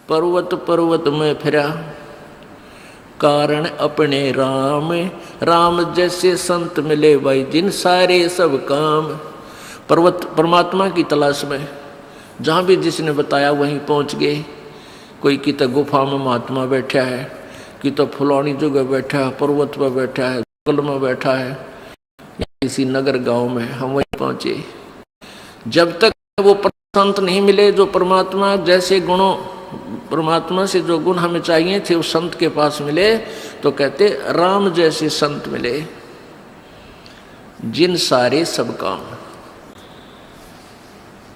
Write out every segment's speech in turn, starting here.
पर्वत पर्वत में फिरा, कारण अपने राम। राम जैसे संत मिले भाई, जिन सारे सब काम। पर्वत परमात्मा की तलाश में, जहाँ भी जिसने बताया वहीं पहुँच गए। कोई की तो गुफा में महात्मा बैठा है, कि तो फुलौनी जगह बैठा है, पर्वत पर बैठा है, जंगल में बैठा है, किसी नगर गांव में, हम वहीं पहुंचे। जब तक वो संत नहीं मिले जो परमात्मा जैसे गुणों, परमात्मा से जो गुण हमें चाहिए थे उस संत के पास मिले, तो कहते राम जैसे संत मिले, जिन सारे सब काम।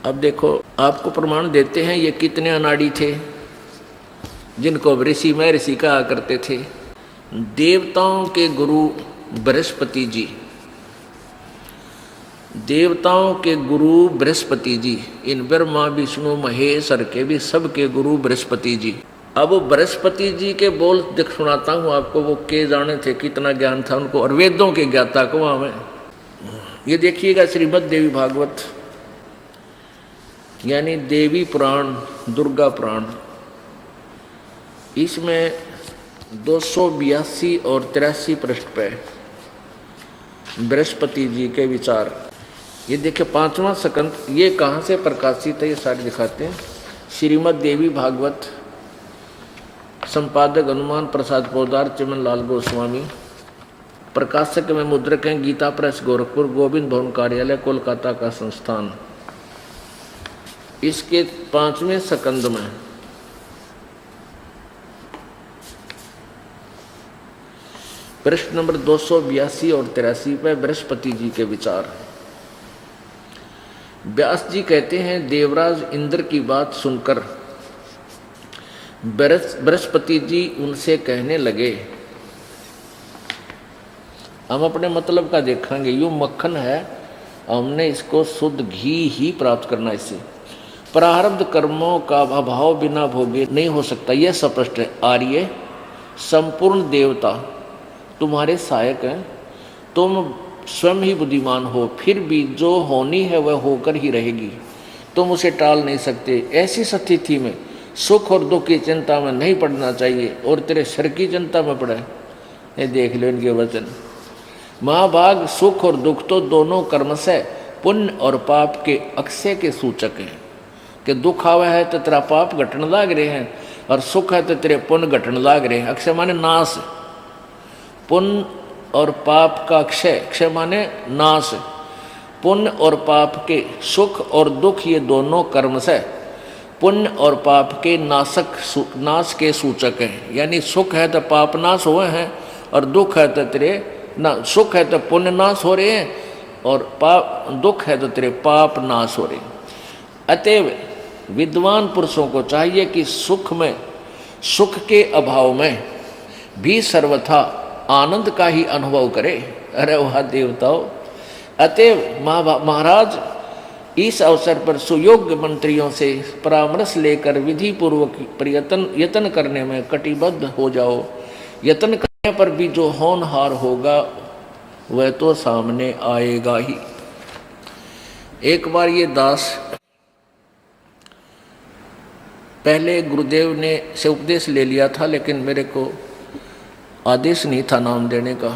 अब देखो, आपको प्रमाण देते हैं ये कितने अनाड़ी थे, जिनको ऋषि महर्षि कहा करते थे। देवताओं के गुरु बृहस्पति जी, देवताओं के गुरु बृहस्पति जी, इन ब्रह्मा विष्णु महेश्वर के भी सबके गुरु बृहस्पति जी। अब वो बृहस्पति जी के बोल देख सुनाता हूँ आपको, वो के जाने थे, कितना ज्ञान था उनको, और वेदों के ज्ञाता को वहाँ में। ये देखिएगा श्रीमद् देवी भागवत, यानी देवी पुराण, दुर्गा पुराण, इसमें 282 और 83 पृष्ठ पे बृहस्पति जी के विचार। ये देखिए 5वां स्कंद, ये कहाँ से प्रकाशित है ये सारे दिखाते हैं। श्रीमद् देवी भागवत, संपादक हनुमान प्रसाद पोदार, चिमन लाल गोस्वामी, प्रकाशक में मुद्रक हैं गीता प्रेस गोरखपुर, गोविंद भवन कार्यालय कोलकाता का संस्थान। इसके 5वें स्कंद में पृष्ठ नंबर 282 और 83 पे बृहस्पति जी के विचार। व्यास जी कहते हैं, देवराज इंद्र की बात सुनकर बृहस्पति जी उनसे कहने लगे, हम अपने मतलब का देखेंगे, यूं मक्खन है, हमने इसको शुद्ध घी ही प्राप्त करना, इससे प्रारब्ध कर्मों का अभाव बिना भोगे नहीं हो सकता। यह स्पष्ट है। आर्य संपूर्ण देवता तुम्हारे सहायक हैं, तुम स्वयं ही बुद्धिमान हो, फिर भी जो होनी है वह होकर ही रहेगी, तुम उसे टाल नहीं सकते। ऐसी स्थिति में सुख और दुख की चिंता में नहीं पड़ना चाहिए, और तेरे सर की चिंता में पड़े। ये देख लो इनके वचन। महाभाग, सुख और दुख तो दोनों कर्म से पुण्य और पाप के अक्षय के सूचक हैं, कि दुख आवा है तो तेरा पाप घटने लाग रहे हैं, और सुख है तो तेरे पुण्य घटने लाग रहे हैं। अक्षय माने नाश, पुण्य और पाप का क्षय, क्षय माने नाश। पुण्य और पाप के सुख और दुख ये दोनों कर्म से पुण्य और पाप के नाश के सूचक हैं। यानी सुख है तो पाप नाश हुए हैं, और दुख है तो तेरे सुख है तो पुण्य नाश हो रहे हैं, और पाप दुख है तो तेरे पाप नाश हो रहे हैं। अतएव विद्वान पुरुषों को चाहिए कि सुख के अभाव में भी सर्वथा आनंद का ही अनुभव करे। अरे वाह देवताओं! अतएव महाराज, इस अवसर पर सुयोग्य मंत्रियों से परामर्श लेकर विधि पूर्वक यत्न करने में कटिबद्ध हो जाओ। यत्न करने पर भी जो होनहार होगा वह तो सामने आएगा ही। एक बार ये दास पहले गुरुदेव ने से उपदेश ले लिया था, लेकिन मेरे को आदेश नहीं था नाम देने का।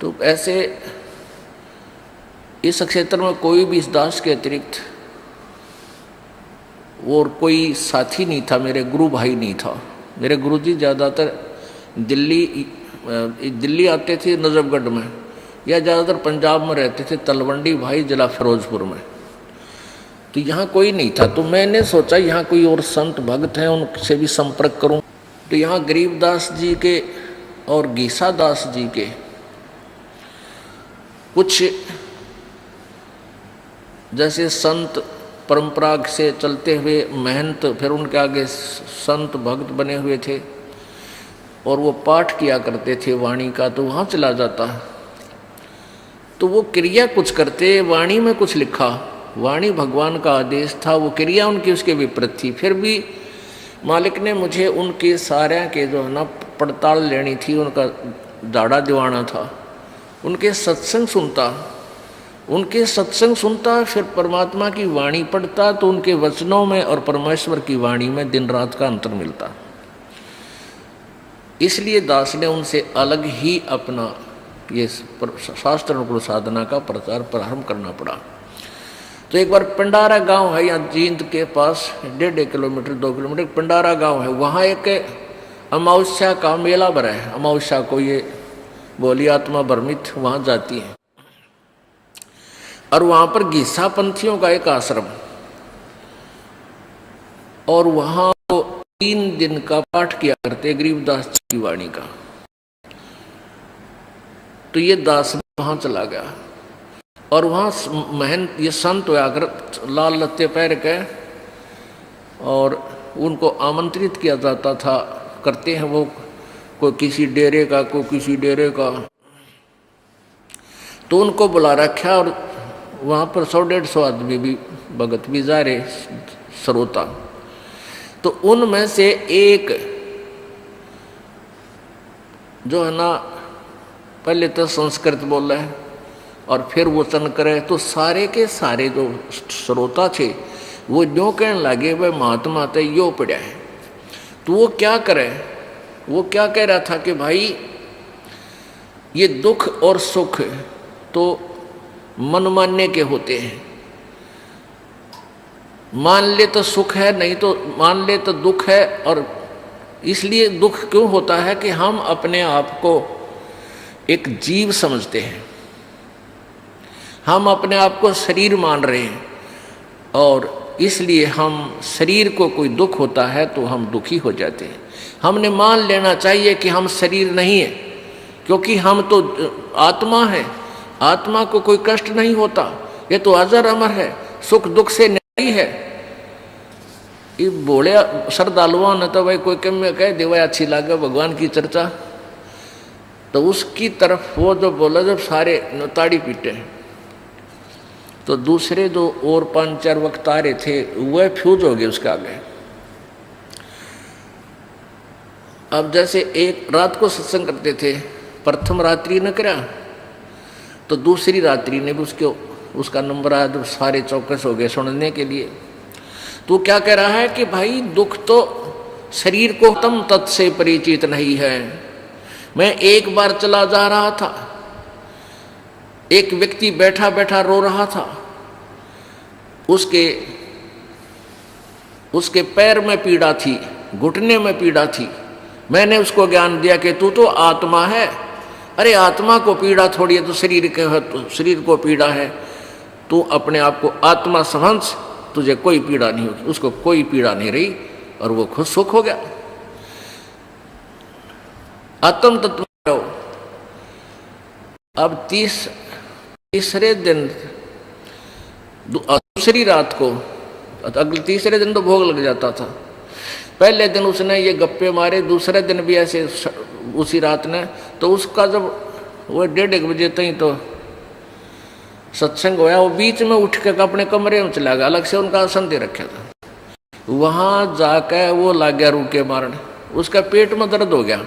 तो ऐसे इस क्षेत्र में कोई भी इस दास के अतिरिक्त और कोई साथी नहीं था, मेरे गुरु भाई नहीं था। मेरे गुरुजी ज़्यादातर दिल्ली आते थे नजफगढ़ में, या ज़्यादातर पंजाब में रहते थे, तलवंडी भाई जिला फिरोजपुर में। तो यहाँ कोई नहीं था, तो मैंने सोचा यहाँ कोई और संत भक्त हैं, उनसे भी संपर्क करूँ। तो यहाँ गरीबदास जी के और गीसा दास जी के कुछ जैसे संत परंपरा से चलते हुए महंत, फिर उनके आगे संत भक्त बने हुए थे, और वो पाठ किया करते थे वाणी का। तो वहाँ चला जाता, तो वो क्रिया कुछ करते, वाणी में कुछ लिखा। वाणी भगवान का आदेश था, वो क्रिया उनकी उसके विपरीत थी। फिर भी मालिक ने मुझे उनके सारे के जो है ना पड़ताल लेनी थी, उनका दाढ़ा दिवाना था, उनके सत्संग सुनता, उनके सत्संग सुनता, फिर परमात्मा की वाणी पढ़ता, तो उनके वचनों में और परमेश्वर की वाणी में दिन रात का अंतर मिलता। इसलिए दास ने उनसे अलग ही अपना ये शास्त्र अनुकूल साधना का प्रचार प्रारंभ करना पड़ा। तो एक बार पंडारा गांव है यहाँ जींद के पास, 1.5 किलोमीटर 2 किलोमीटर पंडारा गांव है। वहाँ एक अमावस्या का मेला भरा है। अमावस्या को ये बोली आत्मा भ्रमित वहाँ जाती है, और वहाँ पर घिसा पंथियों का एक आश्रम, और वहाँ वो 3 दिन का पाठ किया करते गरीबदास जी की वाणी का। तो ये दास वहाँ चला गया, और वहाँ महंत ये संत हुआ कर लाल लत्ते पहन के, और उनको आमंत्रित किया जाता था। करते हैं वो, कोई किसी डेरे का, कोई किसी डेरे का, तो उनको बुला रखा। और वहाँ पर 100-150 आदमी भी भगत भी जा रहे श्रोता। तो उनमें से एक जो है ना, पहले तो संस्कृत बोल रहे हैं और फिर वचन करे, तो सारे के सारे जो श्रोता थे वो जो कहने लगे भाई महात्मा तो यो पड़ा है। तो वो क्या करे, वो क्या कह रहा था कि भाई ये दुख और सुख तो मन मानने के होते हैं, मान ले तो सुख है, नहीं तो मान ले तो दुख है। और इसलिए दुख क्यों होता है कि हम अपने आप को एक जीव समझते हैं, हम अपने आप को शरीर मान रहे हैं, और इसलिए हम शरीर को कोई दुख होता है तो हम दुखी हो जाते हैं। हमने मान लेना चाहिए कि हम शरीर नहीं है, क्योंकि हम तो आत्मा है, आत्मा को कोई कष्ट नहीं होता, ये तो अजर अमर है, सुख दुख से नहीं है। ये बोले श्रद्धालुओं ने तो भाई कोई कह दे भाई अच्छी लगे भगवान की चर्चा, तो उसकी तरफ वो जो बोला, जब सारे ताड़ी पीटे, तो दूसरे जो और 5-4 वक्तारे थे वह फ्यूज हो गए उसके आगे। अब जैसे एक रात को सत्संग करते थे, प्रथम रात्रि न करा, तो दूसरी रात्रि ने भी उसका नंबर आया, तो सारे चौकस हो गए सुनने के लिए। तो क्या कह रहा है कि भाई दुख तो शरीर को तम तत् से परिचित नहीं है। मैं एक बार चला जा रहा था, एक व्यक्ति बैठा बैठा रो रहा था, उसके पैर में पीड़ा थी, घुटने में पीड़ा थी। मैंने उसको ज्ञान दिया कि तू तो आत्मा है। अरे आत्मा को पीड़ा थोड़ी है, तो शरीर के है, तो शरीर को पीड़ा है, तू अपने आप को आत्मा समझ, तुझे कोई पीड़ा नहीं होगी। उसको कोई पीड़ा नहीं रही और वो खुद सुख हो गया। आत्म तत्व। अब तीसरे दिन दूसरी रात को, अगले तीसरे दिन तो भोग लग जाता था। पहले दिन उसने ये गप्पे मारे, दूसरे दिन भी ऐसे उसी रात ने, तो उसका जब वो 1:30 बजे तक तो सत्संग होया, वो बीच में उठ के अपने कमरे में चला गया, अलग से उनका आसन दे रखा था। वहां जाकर वो लग गया रूके मारने, उसका पेट में दर्द हो गया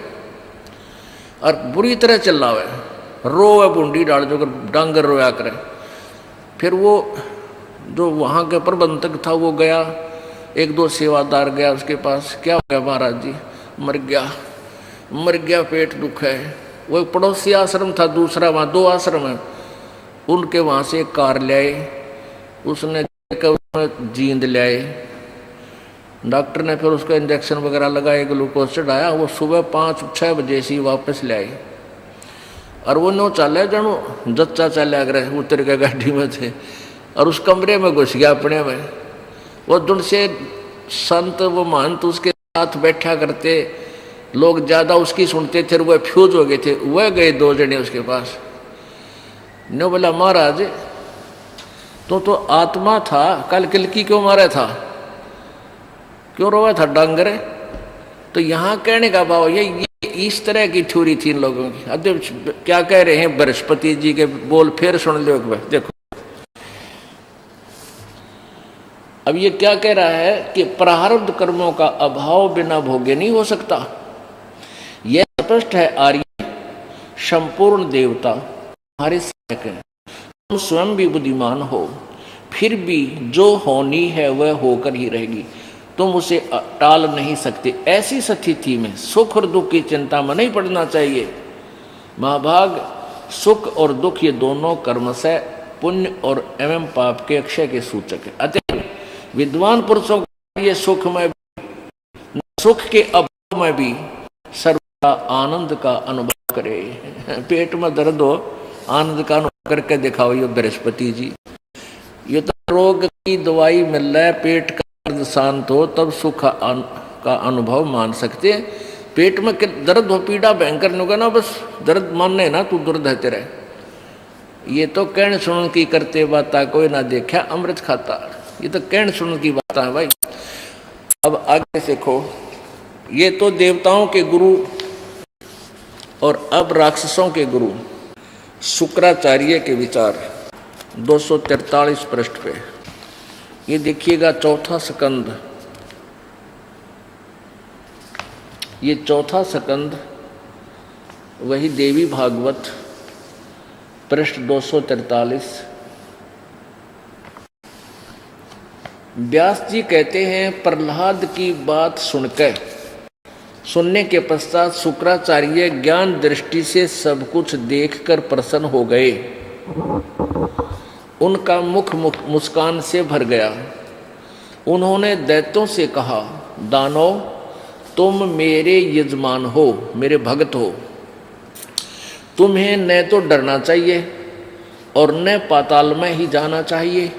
और बुरी तरह चिल्ला हुआ है, रोवे बूंदी डाल जो डांगर रोया करे। फिर वो जो वहाँ के प्रबंधक था वो गया, 1-2 सेवादार गया उसके पास, क्या हो गया महाराज जी? मर गया, पेट दुख है। वो एक पड़ोसी आश्रम था दूसरा, वहाँ 2 आश्रम है, उनके वहाँ से एक कार ले आए, उसने जींद ले आए। डॉक्टर ने फिर उसका इंजेक्शन वगैरह लगाए, ग्लूकोज चढ़ाया। वो सुबह 5-6 बजे से वापस ले आए और वो नो चले जानो जच्चा चले अगर उतर के गाड़ी में थे और उस कमरे में घुस गया अपने में। वो दुन से संत वो महंत उसके साथ बैठा करते, लोग ज़्यादा उसकी सुनते थे, वह फ्यूज हो गए थे। वह गए 2 जने उसके पास, ने बोला महाराज तो आत्मा था, कल किलकी क्यों मारा था, क्यों रोया था डांगरे? तो यहाँ कहने का भाव ये इस तरह की थ्योरी थी इन लोगों की। अब क्या कह रहे हैं बृहस्पति जी के बोल, फिर सुन लो एक बार देखो। अब ये क्या कह रहा है कि प्रारब्ध कर्मों का अभाव बिना भोगे नहीं हो सकता। यह स्पष्ट है आर्य संपूर्ण देवता हमारे सहायक हैं। तुम स्वयं भी बुद्धिमान हो, फिर भी जो होनी है वह होकर ही रहेगी, तुम उसे टाल नहीं सकते। ऐसी स्थिति में सुख और दुख की चिंता में नहीं पड़ना चाहिए। महाभाग सुख और दुख ये दोनों कर्मशः पुण्य और एवं पाप के अक्षय के सूचक है। अतः विद्वान पुरुषों का ये सुख में सुख के अभाव में भी सर्वदा आनंद का अनुभव करे। पेट में दर्द हो, आनंद का अनुभव करके दिखाओ। ये बृहस्पति जी, ये तो रोग की दवाई मिल रहा है, पेट का दर्द शांत हो तब सुख का अनुभव मान सकते हैं। पेट में दर्द हो, पीड़ा भयंकर नहीं होगा ना, बस दर्द मानने ना तू दुर्द है तेरे। ये तो कहन सुन की करते बाता कोई ना देखा अमृत खाता, ये तो कहन सुन की बात है भाई। अब आगे देखो, ये तो देवताओं के गुरु और अब राक्षसों के गुरु शुक्राचार्य के विचार 243 पृष्ठ पे। ये देखिएगा चौथा स्कंद, ये चौथा स्कंद वही देवी भागवत पृष्ठ 243। व्यास जी कहते हैं, प्रहलाद की बात सुनने के पश्चात शुक्राचार्य ज्ञान दृष्टि से सब कुछ देखकर प्रसन्न हो गए। उनका मुख मुस्कान से भर गया। उन्होंने दैत्यों से कहा, दानव तुम मेरे यजमान हो, मेरे भक्त हो, तुम्हें न तो डरना चाहिए और न पाताल में ही जाना चाहिए।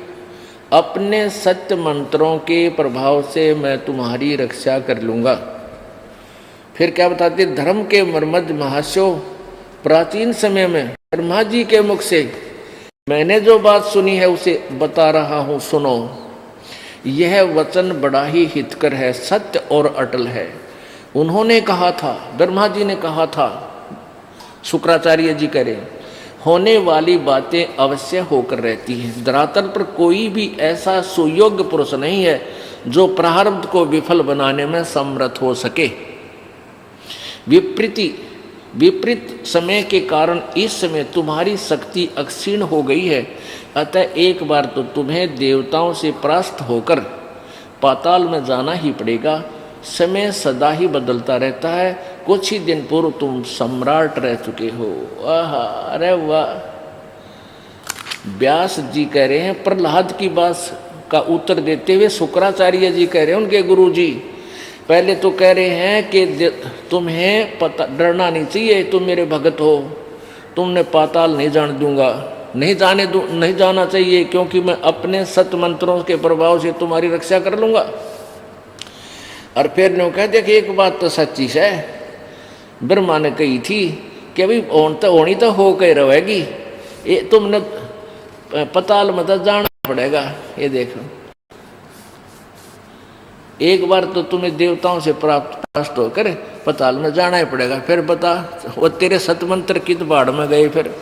अपने सत्य मंत्रों के प्रभाव से मैं तुम्हारी रक्षा कर लूँगा। फिर क्या बताते, धर्म के मर्मद महास्यो, प्राचीन समय में ब्रह्मा जी के मुख से मैंने जो बात सुनी है उसे बता रहा हूँ, सुनो। यह वचन बड़ा ही हितकर है, सत्य और अटल है। उन्होंने कहा था, ब्रह्मा जी ने कहा था, शुक्राचार्य जी कह रहे, होने वाली बातें अवश्य होकर रहती हैं। धरातल पर कोई भी ऐसा सुयोग्य पुरुष नहीं है जो प्रारब्ध को विफल बनाने में समर्थ हो सके। विपरीत समय के कारण इस समय तुम्हारी शक्ति अक्षीण हो गई है। अतः एक बार तो तुम्हें देवताओं से परास्त होकर पाताल में जाना ही पड़ेगा। समय सदा ही बदलता रहता है। कुछ ही दिन पूर्व तुम सम्राट रह चुके हो। आहा, अरे वाह। व्यास जी कह रहे हैं, प्रहलाद की बात का उत्तर देते हुए शुक्राचार्य जी कह रहे हैं, उनके गुरु जी पहले तो कह रहे हैं कि तुम्हें पता डरना नहीं चाहिए, तुम मेरे भगत हो, तुमने पाताल नहीं जान दूंगा, नहीं जाना चाहिए, क्योंकि मैं अपने सत्य मंत्रों के प्रभाव से तुम्हारी रक्षा कर लूंगा। और फिर ने कह दिया कि एक बात तो सच्ची है, ब्रह्मा ने कही थी कि अभी होनी तो हो के रहेगी, ये तुमने पाताल में तो जाना पड़ेगा। ये देखो, एक बार तो तुम्हें देवताओं से प्राप्त होकर पाताल में जाना ही पड़ेगा। फिर बता, वो तेरे सतमंत्र की तो बाढ़ में गए। फिर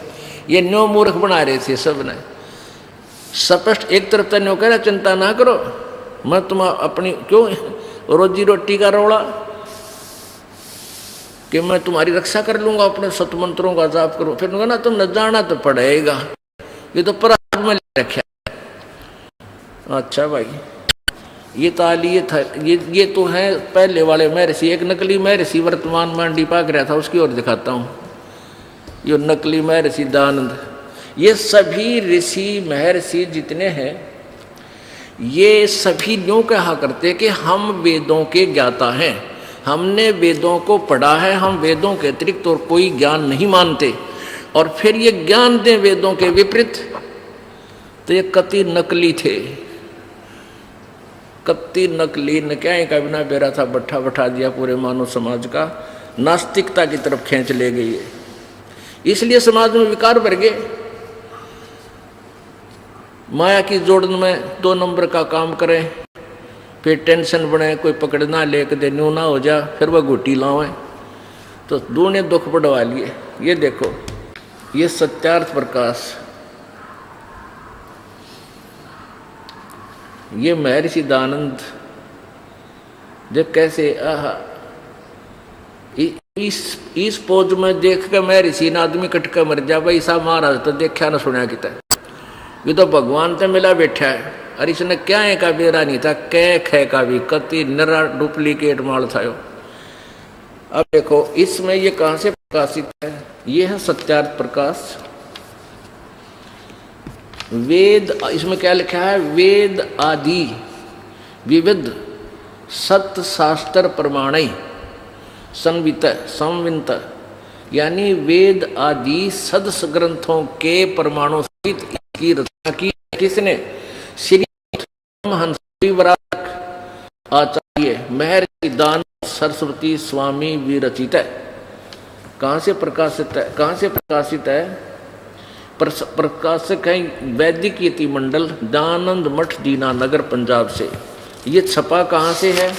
ये न्यो मूर्ख बना रहे थे सब ने। स्पष्ट एक तरफ तो न्यो कह रहा, चिंता ना करो, मैं तुम अपनी क्यों रोजी रोटी का रोड़ा कि मैं तुम्हारी रक्षा कर लूंगा, अपने सतमंत्रों का जाप करूं। फिर ना तुम न जाना तो पड़ेगा, ये तो प्रारब्ध में रखा। अच्छा भाई, ये ताली ये तो है पहले वाले महर्षि। एक नकली महर्षि वर्तमान में अंडी पाक रहा था, उसकी ओर दिखाता हूँ। ये नकली महर्षि दानंद, ये सभी ऋषि महर्षि जितने हैं, ये सभी यूँ कहा करते कि हम वेदों के ज्ञाता हैं, हमने वेदों को पढ़ा है, हम वेदों के अतिरिक्त और कोई ज्ञान नहीं मानते। और फिर ये ज्ञान दें वेदों के विपरीत, तो ये कति नकली थे, कत्ती नकली न क्या का बिना बेरा था, बैठा बैठा दिया पूरे मानव समाज का, नास्तिकता की तरफ खींच ले गई है। इसलिए समाज में विकार बढ़ गए। माया की जोड़न में 2 नंबर का काम करें, फिर टेंशन बने, कोई पकड़ना लेके दे न्यू ना हो जा, फिर वह घुटी लावें, तो दूने दुख बढ़वा लिए। ये देखो, ये सत्यार्थ प्रकाश, ये महर्षि दानंद जब कैसे आहा इस पोज में देख के महर्षि ने आदमी कट के मर जा। भाई साहब महाराज तो देखा ना सुना किता, ये तो भगवान से मिला बैठा है। और इसने क्या है का बेरा नहीं था, कै खे का भी कति नरा डुप्लीकेट माल था यो। अब देखो इसमें ये कहां से प्रकाशित है, ये है सत्यार्थ प्रकाश वेद। इसमें क्या लिखा है, वेद आदि विविध सत्य शास्त्र प्रमाणय संवित संवित, यानी वेद आदि सदस ग्रंथों के प्रमाणों सहित इसकी रचना की किसने, श्री हंसरी वराक आचार्य महर्षि दानंद सरस्वती स्वामी विरचित है। कहाँ से प्रकाशित है, कहाँ से प्रकाशित है, प्रकाशक है वैदिक यति मंडल दानंद मठ दीनानगर पंजाब से। ये छपा कहाँ से है,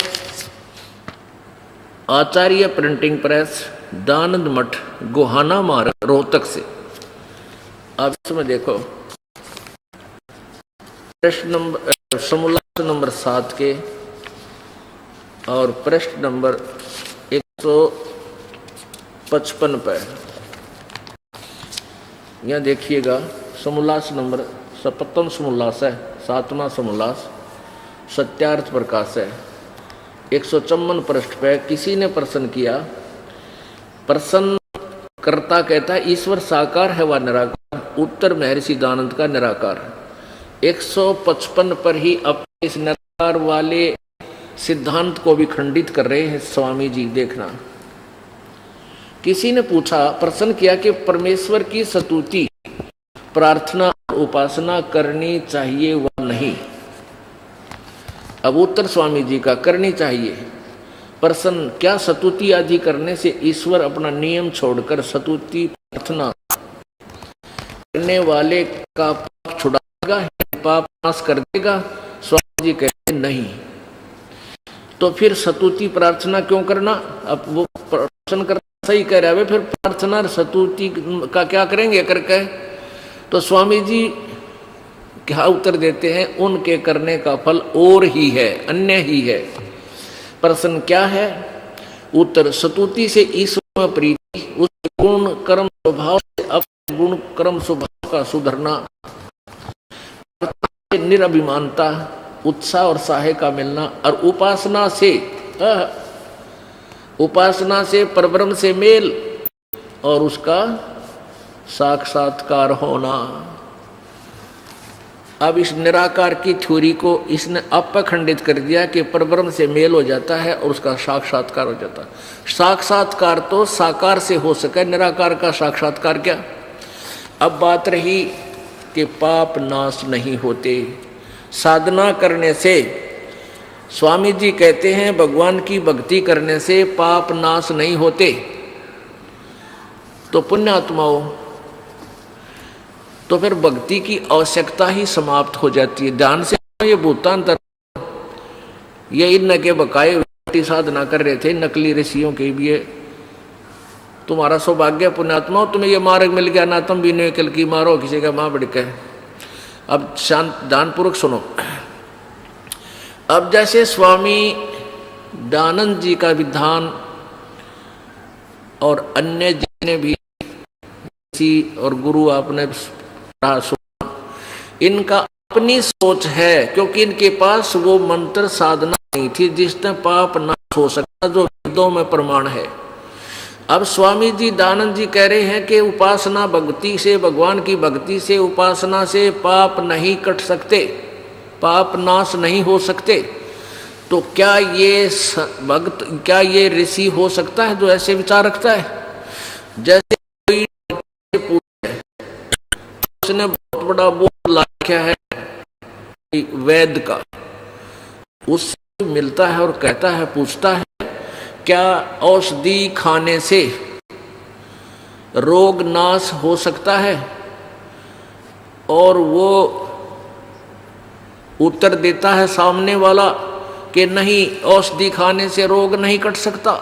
आचार्य प्रिंटिंग प्रेस दानंद मठ गोहाना मार्ग रोहतक से। अब इसमें देखो प्रश्न नंबर समूलांक नंबर 7 के और प्रश्न नंबर 155 पर यहाँ देखिएगा, समोल्लास नंबर 57 समोल्लास है, 7वां समोल्लास सत्यार्थ प्रकाश है। 154 पृष्ठ पे किसी ने प्रश्न किया, प्रश्न कर्ता कहता है ईश्वर साकार है व निराकार, उत्तर महर्षि दानंद का निराकार। 155 पर ही अपने इस निराकार वाले सिद्धांत को भी खंडित कर रहे हैं स्वामी जी, देखना। किसी ने पूछा, प्रश्न किया कि परमेश्वर की स्तुति प्रार्थना उपासना करनी चाहिए व नहीं। अब उत्तर स्वामी जी का, करनी चाहिए। प्रश्न, क्या स्तुति आदि करने से ईश्वर अपना नियम छोड़कर स्तुति प्रार्थना करने वाले का पाप छुड़ाएगा, पाप नाश कर देगा? स्वामी जी कहते नहीं। तो फिर स्तुति प्रार्थना क्यों करना? अब वो प्रश्न कर सही कह रहा है, फिर प्रार्थना स्तुति का क्या करेंगे करके? तो स्वामी जी क्या उत्तर देते हैं, उनके करने का फल और ही है, अन्य ही है। प्रश्न क्या है? उत्तर, स्तुति से ईश्वर में प्रीति, उस गुण कर्म स्वभाव से अपने गुण कर्म स्वभाव का सुधरना, निरभिमानता, उत्साह और साहे का मिलना, और उपासना से परब्रह्म से मेल और उसका साक्षात्कार होना। अब इस निराकार की थ्योरी को इसने अपखंडित कर दिया कि परब्रह्म से मेल हो जाता है और उसका साक्षात्कार हो जाता है। साक्षात्कार तो साकार से हो सके, निराकार का साक्षात्कार क्या? अब बात रही कि पाप नाश नहीं होते साधना करने से। स्वामी जी कहते हैं भगवान की भक्ति करने से पाप नाश नहीं होते। तो पुण्यात्माओं, तो फिर भक्ति की आवश्यकता ही समाप्त हो जाती है। ध्यान से, ये भूतांतर ये इन के बकाए साधना कर रहे थे नकली ऋषियों के लिए। तुम्हारा सौभाग्य पुण्यात्मा, तुम्हें ये मार्ग मिल गया ना, तुम भी निकल की मारो किसी का मां बढ़ के। अब शांत ध्यानपूर्वक सुनो। अब जैसे स्वामी दानंद जी का विधान और अन्य जितने भी और गुरु आपने सुना, इनका अपनी सोच है, क्योंकि इनके पास वो मंत्र साधना नहीं थी जिसने पाप नाश हो सकता, जो वेदों में प्रमाण है। अब स्वामी जी दानंद जी कह रहे हैं कि उपासना भक्ति से, भगवान की भक्ति से, उपासना से पाप नहीं कट सकते, पाप नाश नहीं हो सकते। तो क्या ये भक्त, क्या ये ऋषि हो सकता है जो ऐसे विचार रखता है? जैसे कोई उसने बहुत बड़ा बोल लाख्या है वैद का, उससे मिलता है और कहता है, पूछता है क्या औषधि खाने से रोग नाश हो सकता है? और वो उत्तर देता है सामने वाला कि नहीं, औषधि खाने से रोग नहीं कट सकता।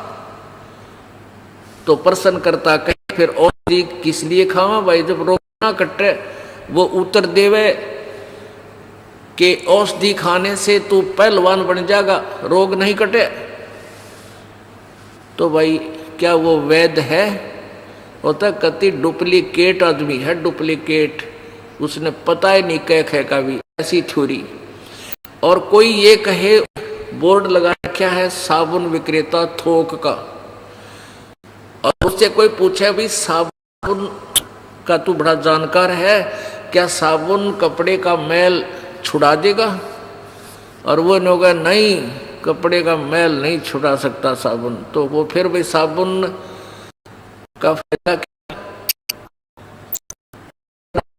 तो प्रश्न करता कहीं फिर औषधि किस लिए खावा भाई जब रोग ना कटे? वो उत्तर देवे कि औषधि खाने से तू पहलवान बन जाएगा, रोग नहीं कटे। तो भाई क्या वो वैद है? होता कति डुप्लीकेट आदमी है, डुप्लीकेट। उसने पता ही नहीं कह खे का भी, ऐसी थ्योरी। और कोई ये कहे, बोर्ड लगा रखा है साबुन विक्रेता थोक का, और उससे कोई पूछे भी साबुन का तू बड़ा जानकार है, क्या साबुन कपड़े का मैल छुड़ा देगा? और वो ने होगा नहीं, कपड़े का मैल नहीं छुड़ा सकता साबुन। तो वो फिर भाई साबुन का फायदा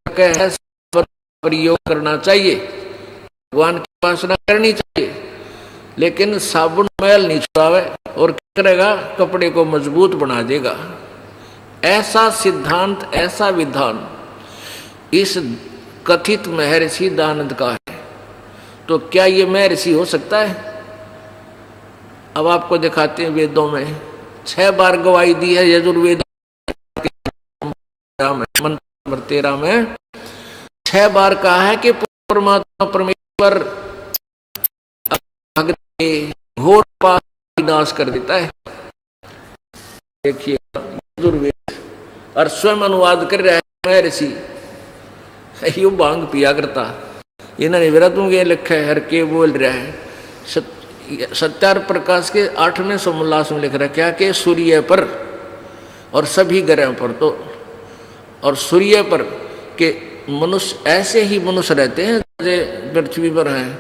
क्या है? प्रयोग करना चाहिए, भगवान की उपासना करनी चाहिए, लेकिन साबुन मैल नहीं छुड़ावे और क्या करेगा? कपड़े को मजबूत बना देगा। ऐसा सिद्धांत, ऐसा विधान इस कथित महर्षि दानंद का है। तो क्या ये महर्षि हो सकता है? अब आपको दिखाते हैं, वेदों में 6 बार गवाही दी है यजुर्वेद मंत्र 13 में 6 बार कहा है कि परमात्मा परमेश्वर घोर पाप विनाश कर देता है। देखिए यजुर्वेद, और स्वयं अनुवाद कर रहा है महर्षि, यू भांग पिया करता, इन्होंने विरतों के लिखा है, हर के बोल रहा है। सत्यार्थ प्रकाश के 8वें सोमोल्लास में लिख रखा है कि सूर्य पर और सभी ग्रहों पर, तो और सूर्य पर के मनुष्य ऐसे ही मनुष्य रहते हैं जैसे पृथ्वी पर हैं,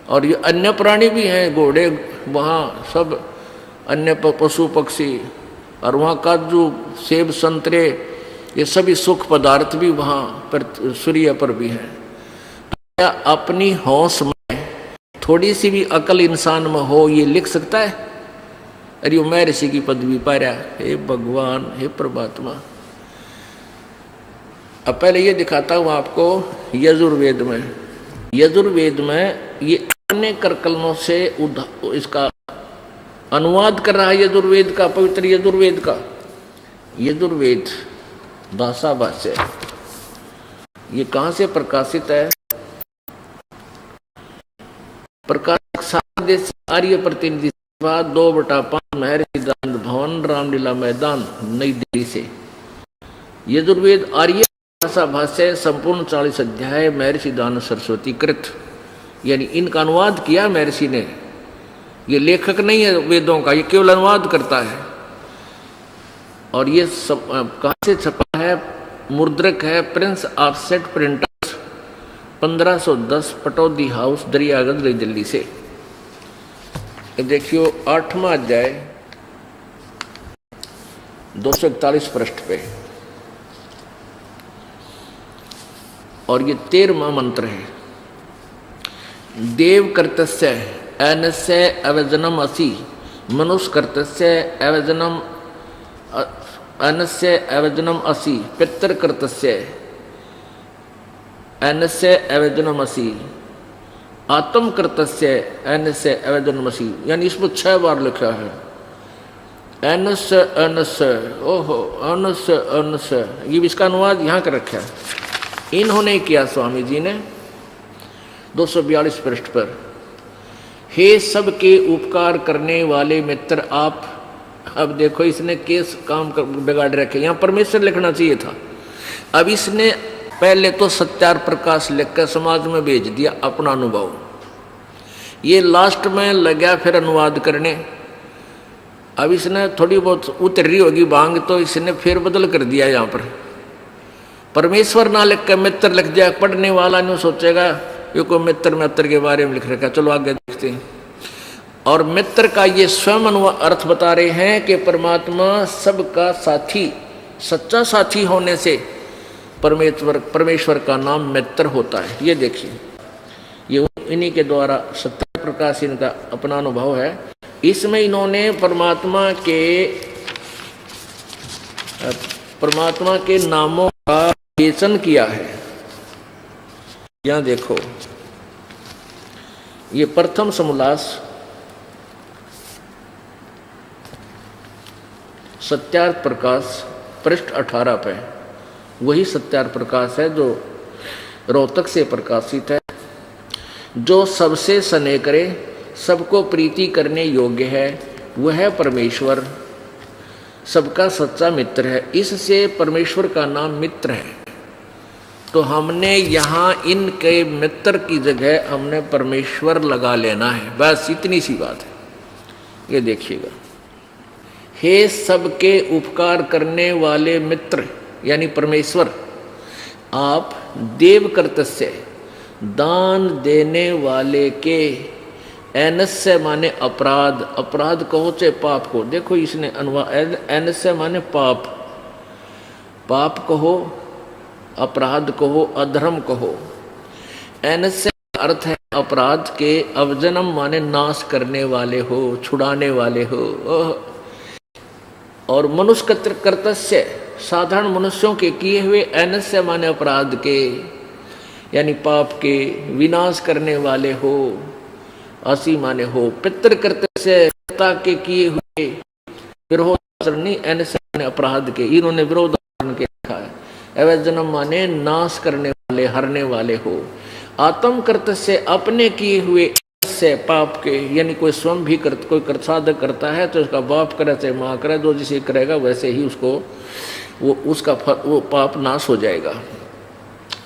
और ये अन्य प्राणी भी हैं, घोड़े वहाँ सब अन्य पशु पक्षी, और वहाँ काजू सेब संतरे ये सभी सुख पदार्थ भी वहाँ पर सूर्य पर भी हैं। क्या अपनी होश में थोड़ी सी भी अकल इंसान में हो, ये लिख सकता है? अरे वो महर्षि की पदवी पा रहा। हे भगवान, हे परमात्मा। अब पहले ये दिखाता हूँ आपको यजुर्वेद में। यजुर्वेद में ये अन्य करकलनों से इसका अनुवाद कर रहा है, यजुर्वेद का, पवित्र यजुर्वेद का। यजुर्वेद भाषा भाष्य ये कहाँ से प्रकाशित है? प्रकाशक सादेश आर्य प्रतिनिधि सभा 2/5 महर्षि दानंद भवन, रामलीला मैदान, नई दिल्ली से। यजुर्वेद आर्य भाषा भाष्य संपूर्ण 40 अध्याय महर्षि दानंद सरस्वती कृत, यानी इनका अनुवाद किया महर्षि ने। ये लेखक नहीं है वेदों का, ये केवल अनुवाद करता है। और ये सब कहाँ से छपा है? मुद्रक है Prince offset printers, 1510 Pataudi house, Daryaganj, नई दिल्ली से। देखियो 8वां अध्याय 241 पृष्ठ पे, और ये 13वां मंत्र है। देव कर्तस्य अनस्य अवजनम असि, मनुष्य कर्तस्य अवजनम अनस्य अवजनम असि, पितर कर्तस्य अनस्य अवजनम असि, आत्म कर्तस्य अनस्य अवजनम असि। यानी इसमें 6 बार लिखा है अनस्य अनस्य, ओहो अनस्य अनस्य, ये इसका अनुवाद यहाँ कर रखा है। इन्होंने किया स्वामी जी ने 242 पृष्ठ पर। हे सबके उपकार करने वाले मित्र आप। अब देखो इसने केस काम बिगाड़ रखे, यहाँ परमेश्वर लिखना चाहिए था। अब इसने पहले तो सत्यार्थ प्रकाश लिखकर समाज में भेज दिया अपना अनुभव, ये लास्ट में लगा फिर अनुवाद करने। अब इसने थोड़ी बहुत उतर रही होगी भांग, तो इसने फिर बदल कर दिया। यहाँ पर परमेश्वर ना लिख कर मित्र लिख दिया, पढ़ने वाला नहीं सोचेगा ये कोई मित्र के बारे में लिख रखा। चलो आगे देखते हैं। और मित्र का ये स्वयं अर्थ बता रहे हैं कि परमात्मा सबका साथी, सच्चा साथी होने से परमेश्वर का नाम मित्र होता है। ये देखिए, ये इन्हीं के द्वारा सत्य प्रकाश इनका अपना अनुभव है। इसमें इन्होंने परमात्मा के नामों का विवेचन किया है। यहां देखो, ये प्रथम समोल्लास सत्यार्थ प्रकाश पृष्ठ 18 पे, वही सत्यार्थ प्रकाश है जो रोहतक से प्रकाशित है। जो सबसे स्नेह करे, सबको प्रीति करने योग्य है, वह परमेश्वर सबका सच्चा मित्र है। इससे परमेश्वर का नाम मित्र है। तो हमने यहाँ इनके मित्र की जगह हमने परमेश्वर लगा लेना है, बस इतनी सी बात है। ये देखिएगा, हे सबके उपकार करने वाले मित्र यानी परमेश्वर, आप देव कर्तस्य दान देने वाले के, एनस्य माने अपराध, अपराध कहो चाहे पाप को, देखो इसने अनुवाद, एनस्य माने पाप, पाप कहो, अपराध कहो, अधर्म कहो। एनस्य का अर्थ है अपराध के, अवजनम माने नाश करने वाले हो, छुड़ाने वाले हो। और मनुष्य कर्तस्य साधारण मनुष्यों के किए हुए, एनस्य माने अपराध के यानी पाप के, विनाश करने वाले हो, असी माने हो। पितृ कर्तस्य पिता के किए हुए, विरोधाचरणी, एनस्य माने अपराध के, इन्होंने विरोधाचरण के लिखा है। अवजनम माने नाश करने वाले, हरने वाले हो। आत्म कर्तस्य अपने किए हुए, से पाप के यानी कोई स्वयं भी कोई साधक करता है तो उसका बाप करे चाहे माँ करे, जो जिसे करेगा वैसे ही उसको वो उसका वो पाप नाश हो जाएगा।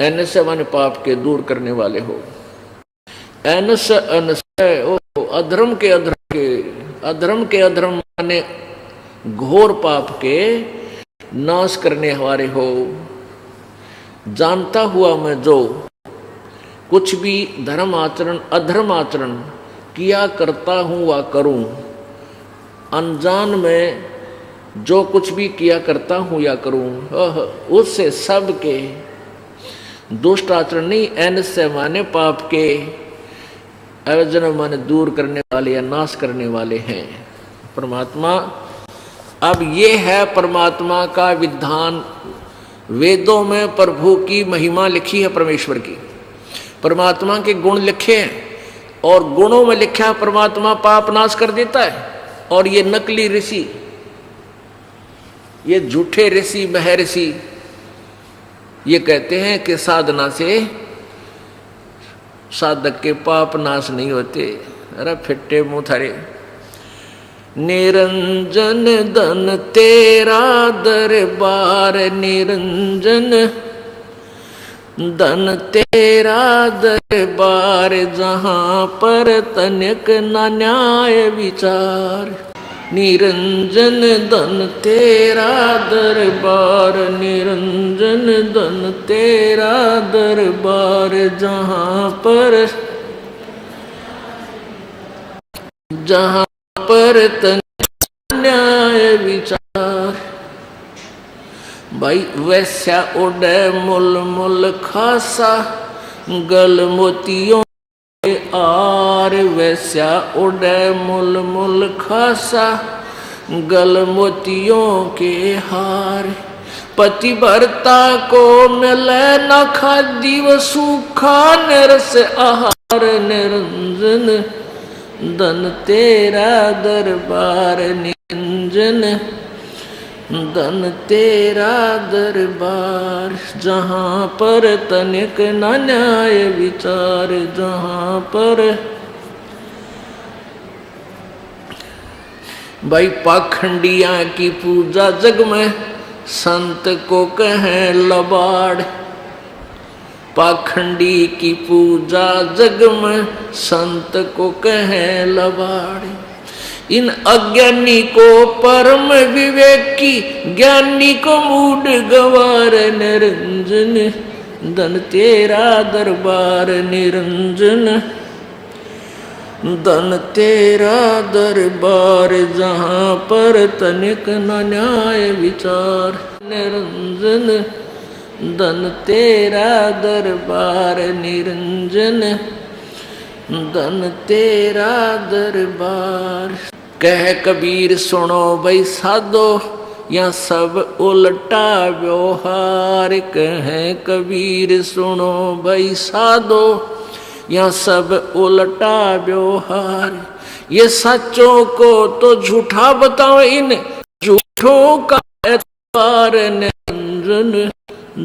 एनस्य माने पाप के दूर करने वाले हो। एनस्य अनस्य ओ अधर्म के, अधर्म के, अधर्म के, अधर्म माने घोर पाप के नाश करने वाले हो। जानता हुआ मैं जो कुछ भी धर्म आचरण अधर्म आचरण किया करता हूँ वा करूँ, अनजान में जो कुछ भी किया करता हूँ या करूँ, उससे सब के दुष्ट आचरण नहीं, एनस्य माने पाप के, अवजन माने दूर करने वाले या नाश करने वाले हैं परमात्मा। अब ये है परमात्मा का विधान। वेदों में प्रभु की महिमा लिखी है, परमेश्वर की, परमात्मा के गुण लिखे हैं, और गुणों में लिखा है परमात्मा पाप नाश कर देता है। और ये नकली ऋषि, ये झूठे ऋषि, महर्षि, ये कहते हैं कि साधना से साधक के पाप नाश नहीं होते। अरे फिट्टे मुंह थारे। निरंजन धन तेरा दरबार, निरंजन धन तेरा दरबार, जहाँ पर तनिक न न्याय विचार। निरंजन धन तेरा दरबार, निरंजन धन तेरा दरबार, जहाँ पर तनिक न्याय विचार। भाई वैश्या उड़े मुल मुल खासा, गल मोतियों के आर। वैश्या उड़े मुल मुल खासा, गल मोतियों के हार। पतिव्रता को मिले न खादी व सूखा निरस आहार। निरंजन धन तेरा दरबार, निरंजन धन तेरा दरबार, जहाँ पर तनिक न न्याय विचार। जहाँ पर भाई पाखंडिया की पूजा जग में, संत को कहें लबाड़। पाखंडी की पूजा जग में, संत को कहें लबाड़। इन अज्ञानी को परम विवेकी, ज्ञानी को मूड गवार। निरंजन धन तेरा दरबार, निरंजन धन तेरा दरबार, जहाँ पर तनिक न न्याय विचार। निरंजन धन तेरा दरबार, निरंजन धन तेरा दरबार। कह कबीर सुनो भाई साधो, या सब उल्टा व्यवहार। कह कबीर सुनो भाई साधो, या सब उल्टा व्यवहार। ये सच्चों को तो झूठा बताओ, इन झूठों का एतबार। निरंजन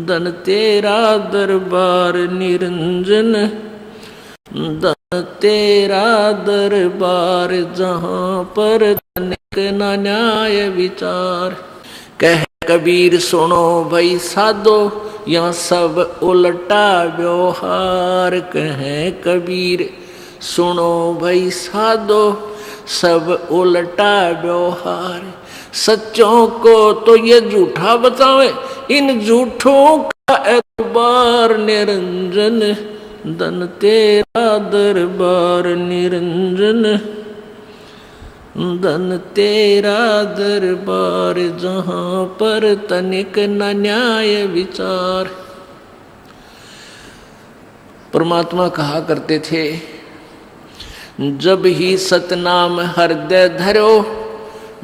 धन तेरा दरबार, निरंजन धन तेरा दरबार, जहाँ पर तनिक न न्याय विचार। कह कबीर सुनो भाई साधो, यहाँ सब उल्टा व्यवहार। कहे कबीर सुनो भाई साधो, सब उल्टा व्यवहार। सच्चों को तो ये झूठा बतावे, इन झूठों का एतबार निरंजन। धन तेरा दरबार निरंजन, धन तेरा दरबार, जहाँ पर तनिक न न्याय विचार। परमात्मा कहा करते थे, जब ही सतनाम हृदय धरो,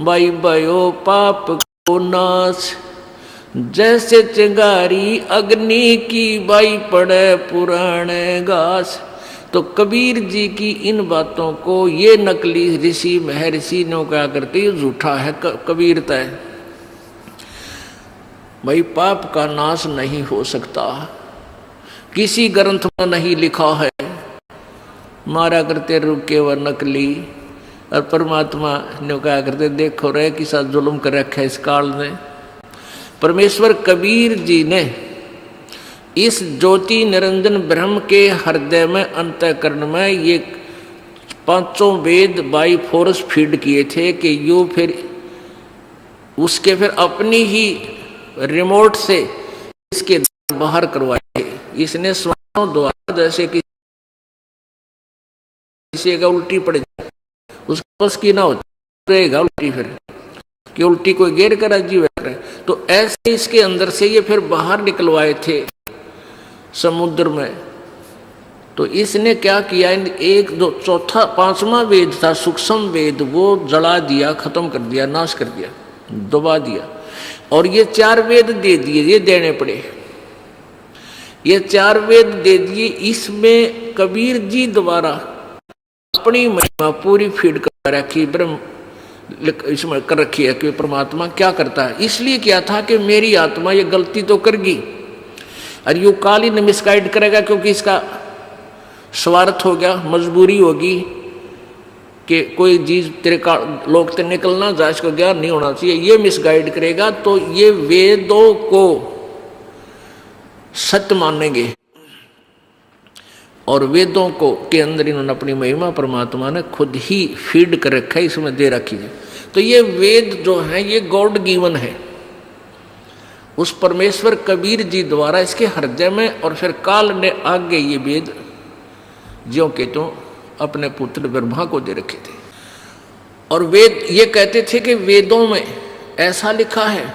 बाई भयो पाप को नाश। जैसे चिंगारी अग्नि की, बाई पड़े पुराने घास। तो कबीर जी की इन बातों को ये नकली ऋषि महर्षि ने क्या करते, ये झूठा है कबीरता है। भाई पाप का नाश नहीं हो सकता, किसी ग्रंथ में नहीं लिखा है। मारा करते रुके व नकली, और परमात्मा ने क्या करते, देखो रे कि साथ जुल्म कर रखा है इस काल ने। परमेश्वर कबीर जी ने इस ज्योति निरंजन ब्रह्म के हृदय में अंतःकरण में ये पांचों वेद बाई फोर्स फीड किए थे कि यो फिर उसके फिर अपनी ही रिमोट से इसके बाहर करवाए। इसने स्वयं द्वारा, जैसे कि किसी का उल्टी पड़ जाए उसके बस की ना होती रहेगा उल्टी, फिर कि उल्टी कोई गेर कर राजी है, तो ऐसे इसके अंदर से ये फिर बाहर निकलवाए थे समुद्र में। तो इसने क्या किया, एक दो चौथा पांचवा वेद था सूक्ष्म वेद, वो जला दिया, खत्म कर दिया, नाश कर दिया, दबा दिया। और ये चार वेद दे दिए, ये देने पड़े। ये चार वेद दे दिए, इसमें कबीर जी द्वारा अपनी महिमा पूरी फीड कर रखी, ब्रह्म इसमें कर रखी है कि परमात्मा क्या करता है। इसलिए क्या था कि मेरी आत्मा ये गलती तो करेगी, और यू काल ही मिसगाइड करेगा, क्योंकि इसका स्वार्थ हो गया, मजबूरी होगी कि कोई चीज तेरे का लोग ते निकलना जाए, इसको ज्ञान नहीं होना चाहिए, ये मिसगाइड करेगा। तो ये वेदों को सत्य मानेंगे, और वेदों को के अंदर इन्होंने अपनी महिमा परमात्मा ने खुद ही फीड कर रखा है, इसमें दे रखी है। तो ये वेद जो है ये गॉड गिवन है उस परमेश्वर कबीर जी द्वारा इसके हृदय में, और फिर काल ने आगे ये वेद ज्यों के त्यों अपने पुत्र ब्रह्मा को दे रखे थे। और वेद ये कहते थे कि वेदों में ऐसा लिखा है,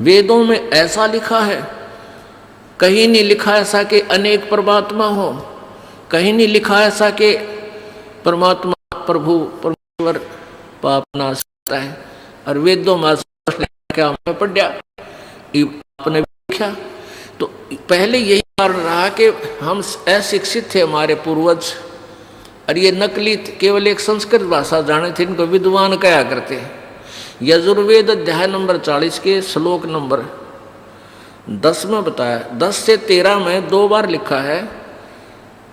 वेदों में ऐसा लिखा है, कहीं नहीं लिखा ऐसा कि अनेक परमात्मा हो, कहीं नहीं लिखा ऐसा कि परमात्मा प्रभु परमेश्वर पाप नाश करता है। और वेदों में क्या मैं पढ़ा आपने देखा। तो पहले यही कारण रहा कि हम अशिक्षित थे, हमारे पूर्वज, और ये नकली केवल एक संस्कृत भाषा जाने थे, इनको विद्वान कहा करते हैं। यजुर्वेद अध्याय नंबर 40 के श्लोक नंबर 10 में बताया, 10 से 13 में 2 बार लिखा है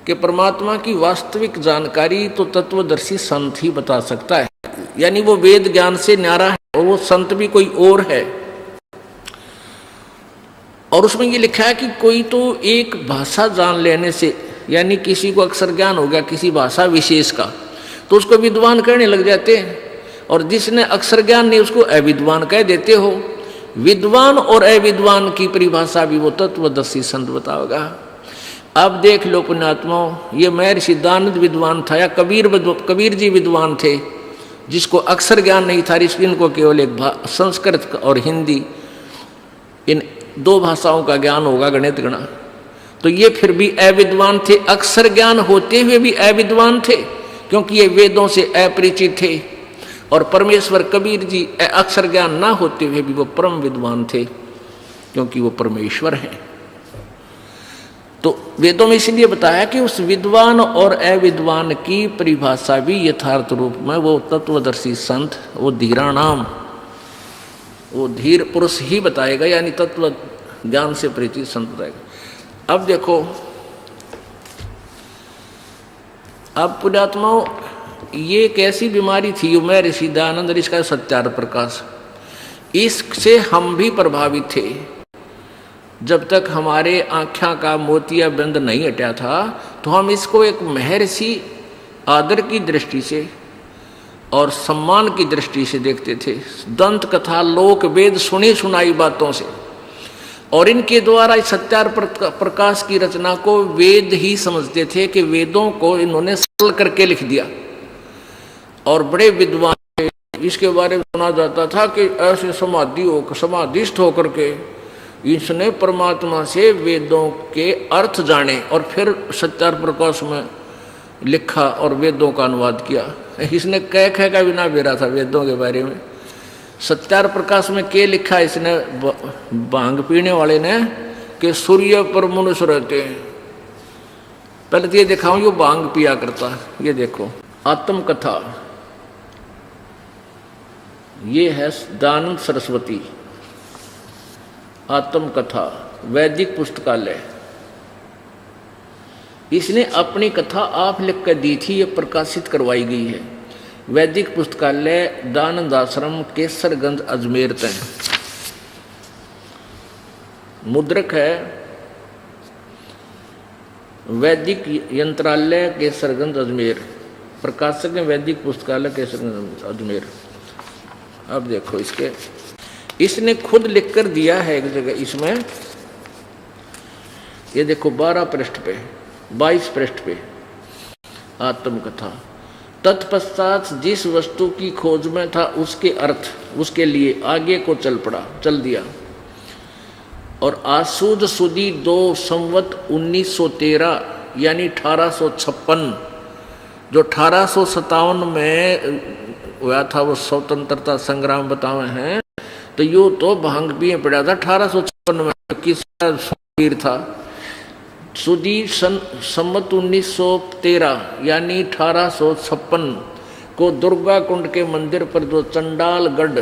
कि परमात्मा की वास्तविक जानकारी तो तत्वदर्शी संत ही बता सकता है, यानी वो वेद ज्ञान से न्यारा है, और वो संत भी कोई और है। और उसमें ये लिखा है कि कोई तो एक भाषा जान लेने से, यानी किसी को अक्षर ज्ञान हो गया किसी भाषा विशेष का, तो उसको विद्वान कहने लग जाते हैं, और जिसने अक्षर ज्ञान नहीं उसको अविद्वान कह देते हो। विद्वान और अविद्वान की परिभाषा भी वो तत्वदर्शी संत बताओगा। अब देख लो पुण्यात्माओं, ये महर्षि दानंद विद्वान था या कबीर जी विद्वान थे, जिसको अक्षर ज्ञान नहीं था, इनको केवल एक संस्कृत और हिंदी, इन 2 भाषाओं का ज्ञान होगा, गणित गणा। तो ये फिर भी अविद्वान थे, अक्षर ज्ञान होते हुए भी अविद्वान थे, क्योंकि ये वेदों से अपरिचित थे। और परमेश्वर कबीर जी अक्षर ज्ञान ना होते हुए भी वो परम विद्वान थे, क्योंकि वो परमेश्वर हैं। तो वेदों में इसलिए बताया कि उस विद्वान और अविद्वान की परिभाषा भी यथार्थ रूप में वो तत्वदर्शी संत, वो धीराणाम, वो धीर पुरुष ही बताएगा, यानी तत्व ज्ञान से परिचित संत बताएगा। अब देखो, अब पुण्यात्माओं, ये एक ऐसी बीमारी थी, मैं ऋषि दयानंद, इसका सत्यार्थ प्रकाश, इससे हम भी प्रभावित थे। जब तक हमारे आँखों का मोतिया बंद नहीं हटा था तो हम इसको एक महर्षि आदर की दृष्टि से और सम्मान की दृष्टि से देखते थे। दंत कथा, लोक वेद सुनी सुनाई बातों से, और इनके द्वारा इस सत्यार प्रकाश की रचना को वेद ही समझते थे कि वेदों को इन्होंने सरल करके लिख दिया। और बड़े विद्वान इसके बारे में सुना जाता था कि ऐसे समाधिस्थ होकर के इसने परमात्मा से वेदों के अर्थ जाने और फिर सत्यार प्रकाश में लिखा और वेदों का अनुवाद किया। इसने कह का बिना बेरा था वेदों के बारे में। सत्यार प्रकाश में क्या लिखा इसने, भांग पीने वाले ने, कि सूर्य पर मनुष्य रहते हैं। पहले तो ये दिखाऊं, यो भांग पिया करता है। ये देखो आत्मकथा, ये है दानंद सरस्वती आत्मकथा, वैदिक पुस्तकालय। इसने अपनी कथा आप लिख कर दी थी, ये प्रकाशित करवाई गई है। वैदिक पुस्तकालय, दानंद आश्रम, केसरगंज, अजमेर तय। मुद्रक है वैदिक यंत्रालय, केसरगंज, अजमेर। प्रकाशक है वैदिक पुस्तकालय, केसरगंज, अजमेर। अब देखो इसने खुद लिख कर दिया है एक जगह इसमें। ये देखो 12 पृष्ठ पे, 22 पृष्ठ पे आत्मकथा। तत्पश्चात जिस वस्तु की खोज में था उसके अर्थ उसके लिए आगे को चल दिया। और आसूद सुदी 2 संवत 1913 यानी 1856, जो 1857 में हुआ था वो स्वतंत्रता संग्राम बतावे हैं, तो यो तो भांग पिए पड़ा था 1856 में। किसका वीर था? सुदी संवत 1913 यानी 1856 को दुर्गा कुंड के मंदिर पर जो चंडालगढ़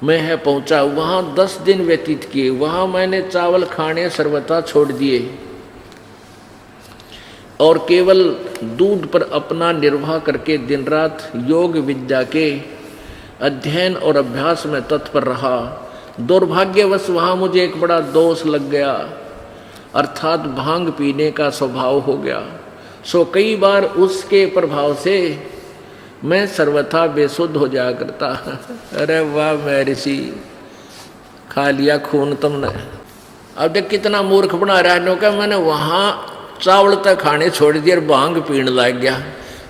में है पहुंचा, वहां 10 दिन व्यतीत किए। वहां मैंने चावल खाने सर्वथा छोड़ दिए और केवल दूध पर अपना निर्वाह करके दिन रात योग विद्या के अध्ययन और अभ्यास में तत्पर रहा। दुर्भाग्यवश वहां मुझे एक बड़ा दोष लग गया, अर्थात भांग पीने का स्वभाव हो गया। सो कई बार उसके प्रभाव से मैं सर्वथा बेसुध हो जाया करता। अरे वाह महर्षि, खा लिया खून तुमने। अब देख कितना मूर्ख बना रहा है। क्या मैंने वहां चावल तक खाने छोड़ दिए और भांग पीने लग गया।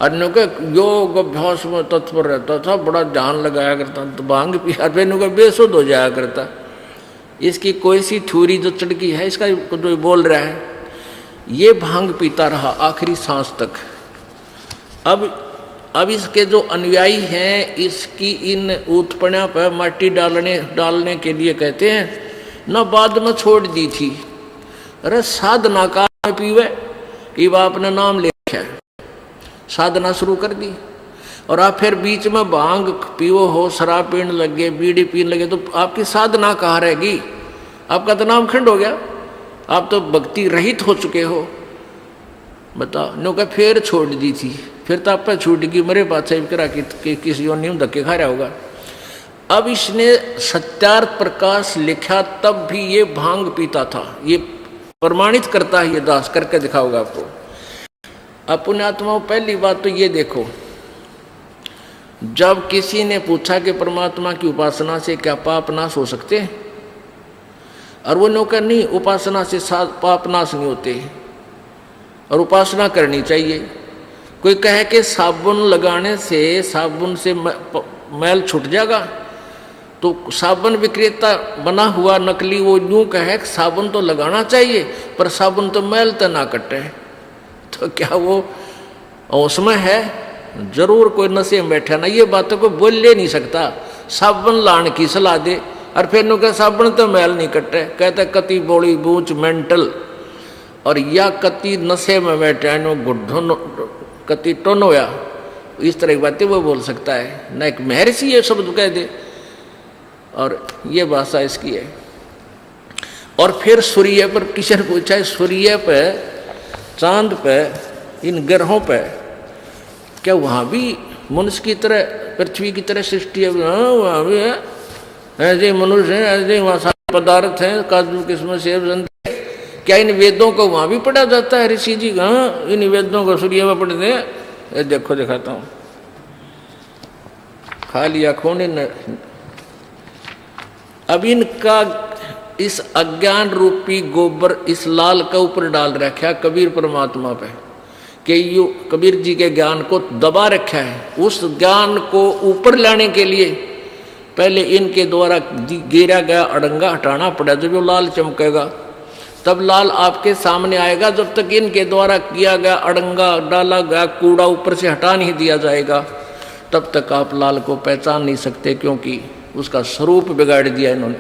अन्यों के योग अभ्यास में तत्पर रहता था, बड़ा ध्यान लगाया करता, तो भांग पिया फिर बेसुध हो जाया करता। इसकी कोई सी थ्योरी जो चढ़की है, इसका जो बोल रहा है, ये भांग पीता रहा आखिरी सांस तक। अब इसके जो अनुयायी हैं, इसकी इन उत्पन्ना पर माटी डालने के लिए कहते हैं न, बाद में छोड़ दी थी। अरे साधना का पीवे, ये आपने नाम ले रखा है, साधना शुरू कर दी और आप फिर बीच में भांग पीओ हो, शराब पीने लगे, बीड़ी पीने लगे, तो आपकी साधना कहाँ रहेगी? आपका तो नाम खंड हो गया, आप तो भक्ति रहित हो चुके हो। बताओ, नो का फिर छोड़ दी थी, फिर तो आप पे छूट गई, मेरे बात से करा कि किसी योनि में धक्के खा रहा होगा। अब इसने सत्यार्थ प्रकाश लिखा, तब भी ये भांग पीता था। ये प्रमाणित करता है, ये दास करके दिखाओगा आपको। अपने आत्मा, पहली बात तो ये देखो, जब किसी ने पूछा कि परमात्मा की उपासना से क्या पाप नाश हो सकते हैं, और वो नौकर नहीं, उपासना से पाप नाश नहीं होते और उपासना करनी चाहिए। कोई कहे कि साबुन लगाने से साबुन से मैल छूट जाएगा, तो साबुन विक्रेता बना हुआ नकली वो यूं कहे कि साबुन तो लगाना चाहिए पर साबुन तो मैल तो ना कटे, तो क्या वो उसमें है? जरूर कोई नशे में बैठा ना, ये बातों को बोल ले नहीं सकता। साबुन लाने की सलाह दे और फिर नु कहे साबुन तो मैल नहीं कटे, कहते कति बोली बूझ मेंटल, और या कति नशे में बैठा नो गुड्ढो कति टोन होया, इस तरह की बातें वो बोल सकता है। न एक महर्षि ये शब्द कह दे, और ये भाषा इसकी है। और फिर सूर्य पर किशन पूछा है, सूर्य पे, चांद पे, इन ग्रहों पे क्या वहाँ भी मनुष्य की तरह, पृथ्वी की तरह सृष्टि है? वहाँ भी है। ऐसे मनुष्य हैं, ऐसे वहाँ सारे पदार्थ हैं, काजू किस्मत सेब संतरे। क्या इन वेदों को वहाँ भी पढ़ा जाता है ऋषि जी? हाँ, इन वेदों को सूर्य में पढ़ते हैं। ये देखो, दिखाता हूँ, खाली आंखों ने अब इनका इस अज्ञान रूपी गोबर इस लाल का ऊपर डाल रखा है कबीर परमात्मा पे, कि यू कबीर जी के ज्ञान को दबा रखा है। उस ज्ञान को ऊपर लाने के लिए पहले इनके द्वारा गिरा गया अड़ंगा हटाना पड़ा। जब वो लाल चमकेगा तब लाल आपके सामने आएगा। जब तक इनके द्वारा किया गया अड़ंगा, डाला गया कूड़ा ऊपर से हटा नहीं दिया जाएगा, तब तक आप लाल को पहचान नहीं सकते, क्योंकि उसका स्वरूप बिगाड़ दिया इन्होंने।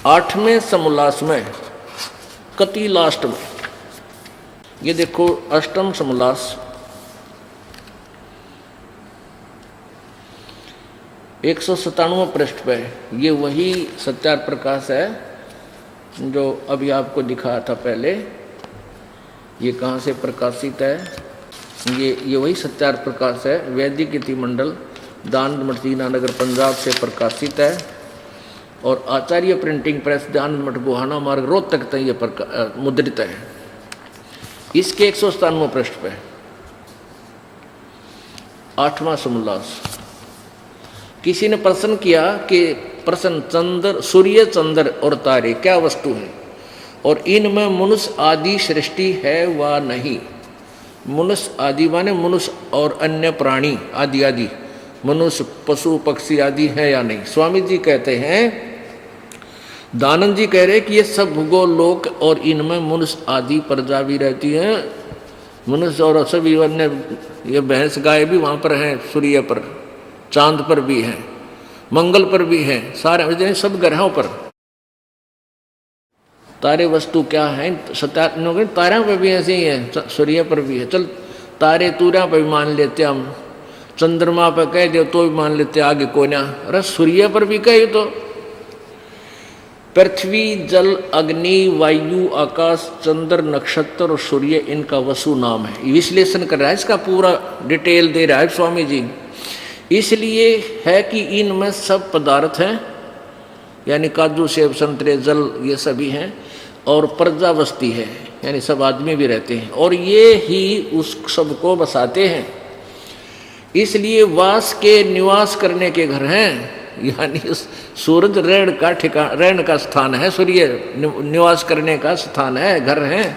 8वें समोल्लास में कति लास्ट में ये देखो, अष्टम समोल्लास 197वें पृष्ठ पे, ये वही सत्यार प्रकाश है जो अभी आपको दिखाया था पहले। ये कहाँ से प्रकाशित है? ये वही सत्यार प्रकाश है, वैदिक इति मंडल, दान मठ दीनानगर पंजाब से प्रकाशित है। और आचार्य प्रिंटिंग प्रेस, दान मठ गोहाना मार्ग रोहतक तक ये मुद्रित है। इसके 197वें पृष्ठ पे 8वां समोल्लास। किसी ने प्रश्न किया कि प्रश्न चंद्र, सूर्य, चंद्र और तारे क्या वस्तु है और इनमें मनुष्य आदि सृष्टि है व नहीं? मनुष्य आदि माने मनुष्य और अन्य प्राणी आदि आदि, मनुष्य पशु पक्षी आदि है या नहीं? स्वामी जी कहते हैं, दानंद जी कह रहे कि ये सब भूगोल लोक और इनमें मनुष्य आदि प्रजा भी रहती है। मनुष्य और सभी अन्य, ये भैंस गाय भी वहाँ पर हैं, सूर्य पर, चांद पर भी हैं, मंगल पर भी हैं, सारे सब ग्रहों पर। तारे वस्तु क्या है? तारों पर भी ऐसे ही है, सूर्य पर भी है। चल तारे तूरा पर भी मान लेते हम, चंद्रमा पर कह दो तो भी मान लेते, आगे कोई ना। अरे सूर्य पर भी कहे तो पृथ्वी, जल, अग्नि, वायु, आकाश, चंद्र, नक्षत्र और सूर्य इनका वसु नाम है। विश्लेषण कर रहा है, इसका पूरा डिटेल दे रहा है स्वामी जी। इसलिए है कि इनमें सब पदार्थ हैं, यानी काजू सेब संतरे जल ये सभी हैं, और प्रजावस्ती है, यानी सब आदमी भी रहते हैं, और ये ही उस सबको बसाते हैं। इसलिए वास के निवास करने के घर हैं, यानी सूरज रहने का स्थान है, सूर्य निवास करने का स्थान है, घर है,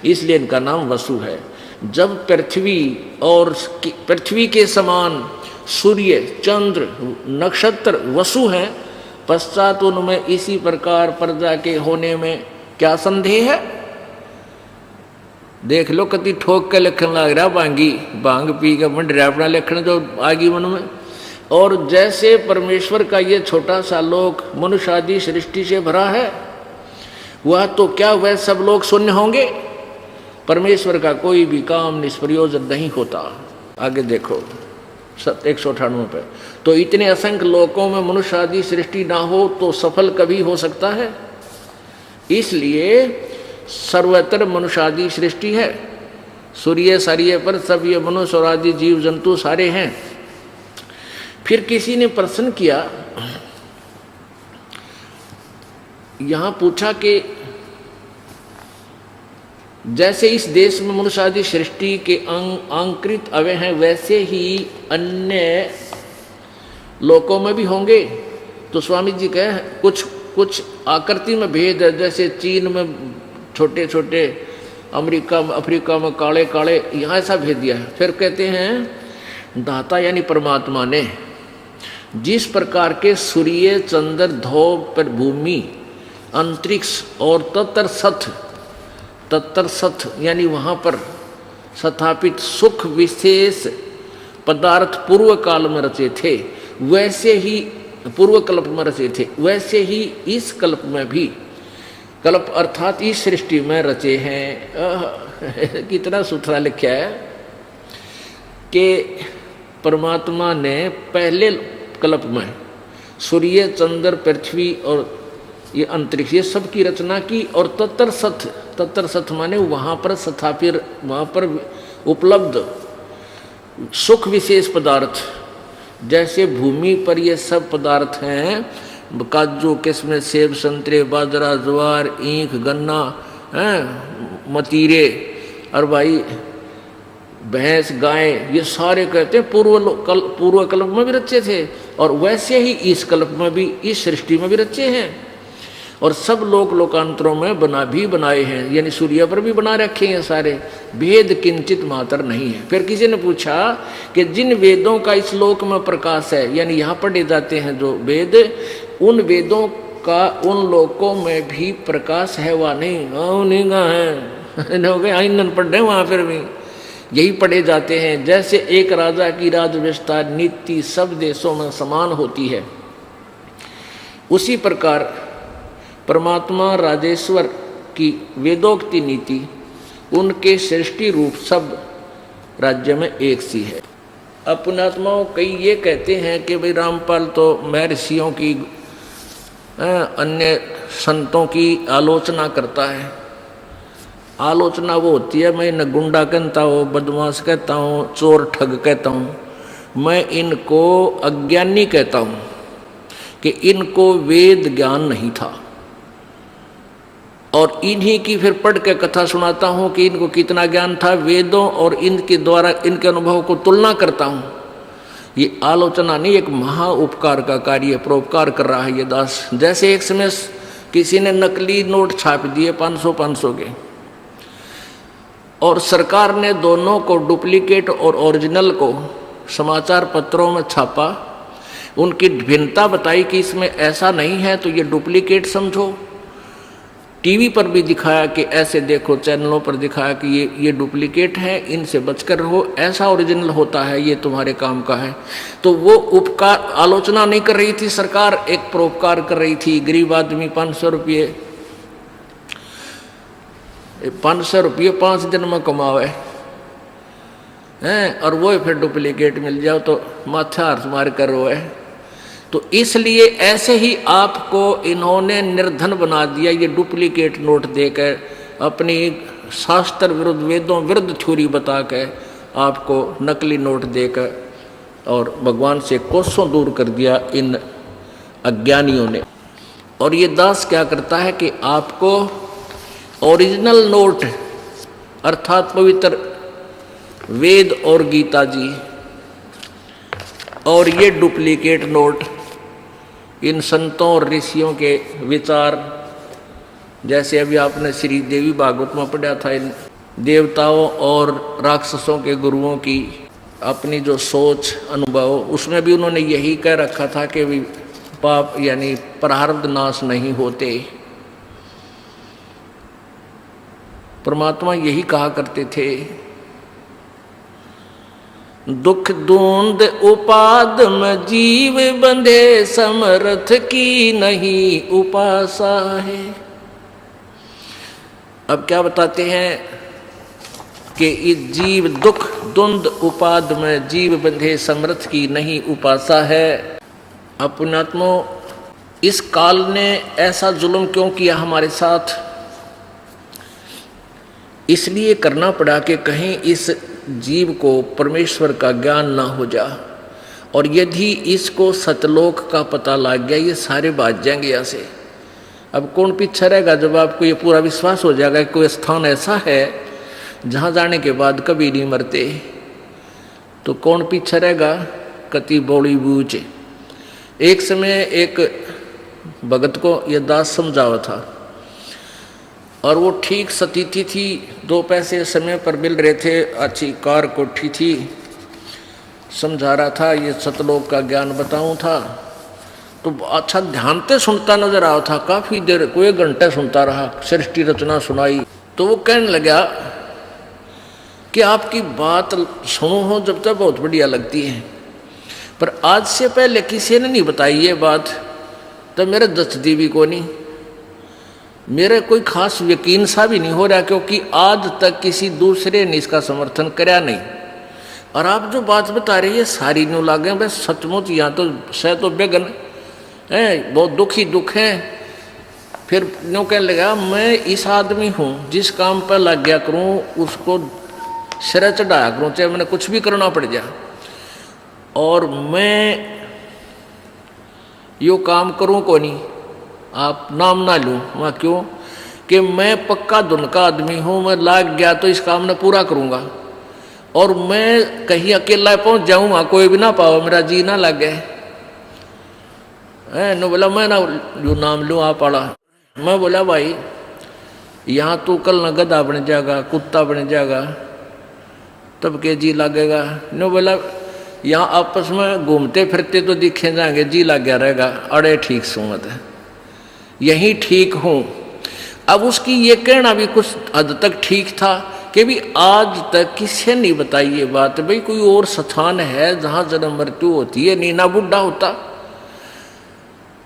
इसलिए इनका नाम वसु है। जब पृथ्वी और पृथ्वी के समान सूर्य, चंद्र, नक्षत्र वसु हैं, पश्चात उनमें इसी प्रकार प्रजा के होने में क्या संदेह है? देख लो कति ठोक के लिखन लग रहा, भांग पी के मंड रहा अपना लिखन जो आगी मन में। और जैसे परमेश्वर का ये छोटा सा लोक मनुष्य आदि सृष्टि से भरा है, वह तो क्या वह सब लोग शून्य होंगे? परमेश्वर का कोई भी काम निष्प्रयोजन नहीं होता। आगे देखो 198 पे, तो इतने असंख्य लोकों में मनुष्य आदि सृष्टि ना हो तो सफल कभी हो सकता है? इसलिए सर्वत्र मनुष्य आदि सृष्टि है। सूर्य सार्य पर सब ये मनुष्य और आदि जीव जंतु सारे हैं। फिर किसी ने प्रश्न किया, यहां पूछा कि जैसे इस देश में मनुष्य आदि सृष्टि के अंकृत अवय हैं, वैसे ही अन्य लोकों में भी होंगे? तो स्वामी जी कहे कुछ आकृति में भेद है, जैसे चीन में छोटे छोटे, अफ्रीका में काले काले, यहाँ ऐसा भेद दिया है। फिर कहते हैं दाता यानी परमात्मा ने जिस प्रकार के सूर्य, चंद्र, ध्रुव पर भूमि, अंतरिक्ष और तत्तर सथ यानी वहाँ पर स्थापित सुख विशेष पदार्थ पूर्व काल में रचे थे, वैसे ही पूर्व कल्प में रचे थे, वैसे ही इस कल्प में भी, कल्प अर्थात इस सृष्टि में रचे हैं। कितना सुथरा लिखा है कि परमात्मा ने पहले कल्प में सूर्य, चंद्र, पृथ्वी और ये अंतरिक्ष ये सब की रचना की, और तत्तर सथ माने वहाँ पर स्थापित, वहाँ पर उपलब्ध सुख विशेष पदार्थ जैसे भूमि पर ये सब पदार्थ हैं, काजू, किस्में, सेब, संतरे, बाजरा, ज्वार, ईख, गन्ना, मतीरे और भाई भैंस, गाय, ये सारे कहते हैं पूर्व कल्प में भी रचे थे, और वैसे ही इस कल्प में भी, इस सृष्टि में भी रचे हैं। और सब लोकांतरों में बनाए हैं, यानी सूर्य पर भी बना रखे हैं सारे। वेद किंचित मात्र नहीं है। फिर किसी ने पूछा कि जिन वेदों का इस लोक में प्रकाश है, यानी यहाँ पढ़े जाते हैं जो वेद, उन वेदों का उन लोकों में भी प्रकाश है वा नहीं? नहीं कहा है, ईंधन पढ़ रहे वहाँ फिर भी यही पढ़े जाते हैं। जैसे एक राजा की राजव्यवस्था नीति सब देशों में समान होती है, उसी प्रकार परमात्मा राजेश्वर की वेदोक्ति नीति उनके सृष्टि रूप सब राज्य में एक सी है। अपनात्माओं कई ये कहते हैं कि भाई रामपाल तो महर्षियों की, अन्य संतों की आलोचना करता है। आलोचना वो होती है, मैं इन्हें गुंडा कहता हूँ, बदमाश कहता हूँ, चोर ठग कहता हूँ, मैं इनको अज्ञानी कहता हूँ कि इनको वेद ज्ञान नहीं था, और इन्हीं की फिर पढ़ के कथा सुनाता हूँ कि इनको कितना ज्ञान था वेदों, और इनके द्वारा इनके अनुभव को तुलना करता हूँ। ये आलोचना नहीं, एक महा उपकार का कार्य, परोपकार कर रहा है ये दास। जैसे एक समय किसी ने नकली नोट छाप दिए 500 के, और सरकार ने दोनों को, डुप्लीकेट और ओरिजिनल को, समाचार पत्रों में छापा, उनकी भिन्नता बताई कि इसमें ऐसा नहीं है तो ये डुप्लीकेट समझो। टीवी पर भी दिखाया कि ऐसे देखो, चैनलों पर दिखाया कि ये डुप्लीकेट है, इनसे बचकर रहो, ऐसा ओरिजिनल होता है, ये तुम्हारे काम का है। तो वो उपकार, आलोचना नहीं कर रही थी सरकार, एक परोपकार कर रही थी। गरीब आदमी 500 रुपये 5 दिन में कमावे हैं, और वो फिर डुप्लीकेट मिल जाओ तो माथा हाथ मार कर रोए। तो इसलिए ऐसे ही आपको इन्होंने निर्धन बना दिया, ये डुप्लीकेट नोट देकर, अपनी शास्त्र विरुद्ध, वेदों विरुद्ध थ्योरी बता कर आपको नकली नोट देकर, और भगवान से कोसों दूर कर दिया इन अज्ञानियों ने। और ये दास क्या करता है कि आपको ओरिजिनल नोट अर्थात पवित्र वेद और गीता जी, और ये डुप्लीकेट नोट इन संतों और ऋषियों के विचार, जैसे अभी आपने श्री देवी भागवत में पढ़ा था, इन देवताओं और राक्षसों के गुरुओं की अपनी जो सोच, अनुभव, उसमें भी उन्होंने यही कह रखा था कि भी पाप यानी प्रारब्ध नाश नहीं होते। परमात्मा यही कहा करते थे, दुख धुंध उपाद में जीव बंधे, समर्थ की नहीं उपासा है। अब क्या बताते हैं कि इस जीव दुख द्वंद उपाद में जीव बंधे, समर्थ की नहीं उपासा है। अपनात्मो, इस काल ने ऐसा जुल्म क्यों किया हमारे साथ? इसलिए करना पड़ा कि कहीं इस जीव को परमेश्वर का ज्ञान ना हो जा, और यदि इसको सतलोक का पता लग गया, ये सारे भाग जाएंगे यहाँ से। अब कौन पीछे रहेगा? जब आपको ये पूरा विश्वास हो जाएगा कि कोई स्थान ऐसा है जहाँ जाने के बाद कभी नहीं मरते, तो कौन पीछे रहेगा? कति बौड़ी बूझ। एक समय एक भगत को यह दास समझावा था, और वो ठीक सतीथी थी, 2 पैसे समय पर मिल रहे थे, अच्छी कार कोठी थी, समझा रहा था, ये सतलोक का ज्ञान बताऊं था, तो अच्छा ध्यान से सुनता नजर आया था। काफ़ी देर, कोई घंटे सुनता रहा, सृष्टि रचना सुनाई। तो वो कहने लगा कि आपकी बात सुनो हो जब तक बहुत बढ़िया लगती है, पर आज से पहले किसी ने नहीं बताई ये बात, तो मेरे दचती भी को नहीं, मेरे कोई खास यकीन सा भी नहीं हो रहा, क्योंकि आज तक किसी दूसरे ने इसका समर्थन कराया नहीं। और आप जो बात बता रही है सारी न्यू लागे, बस सचमुच यहाँ तो सह तो बेगन है, बहुत दुखी दुख है। फिर न्यू कहने लगा, मैं इस आदमी हूँ जिस काम पर लग गया करूँ उसको सिर चढ़ाया करूँ, चाहे मैंने कुछ भी करना पड़ जाए। और मैं यो काम करूं को नहीं, आप नाम ना लूं। मैं क्यों कि मैं पक्का धुन का आदमी हूं, मैं लाग गया तो इस काम ने पूरा करूंगा, और मैं कहीं अकेला पहुंच जाऊं वहां कोई भी ना पाओ, मेरा जी ना लगे। नो बोला मैं ना जो नाम लूं आप आड़ा। मैं बोला भाई यहाँ तू कल न गधा बन जाएगा, कुत्ता बन जाएगा, तब के जी लगेगा। नो बोला यहाँ आपस में घूमते फिरते तो दिखे जाएंगे, जी लग गया रहेगा। अरे ठीक सुमत है, यही ठीक हूँ। अब उसकी ये कहना भी कुछ हद तक ठीक था कि भी आज तक किसी नहीं बताई ये बात, भाई कोई और स्थान है जहाँ जन्म मृत्यु होती है, नीना बुढ़ा होता।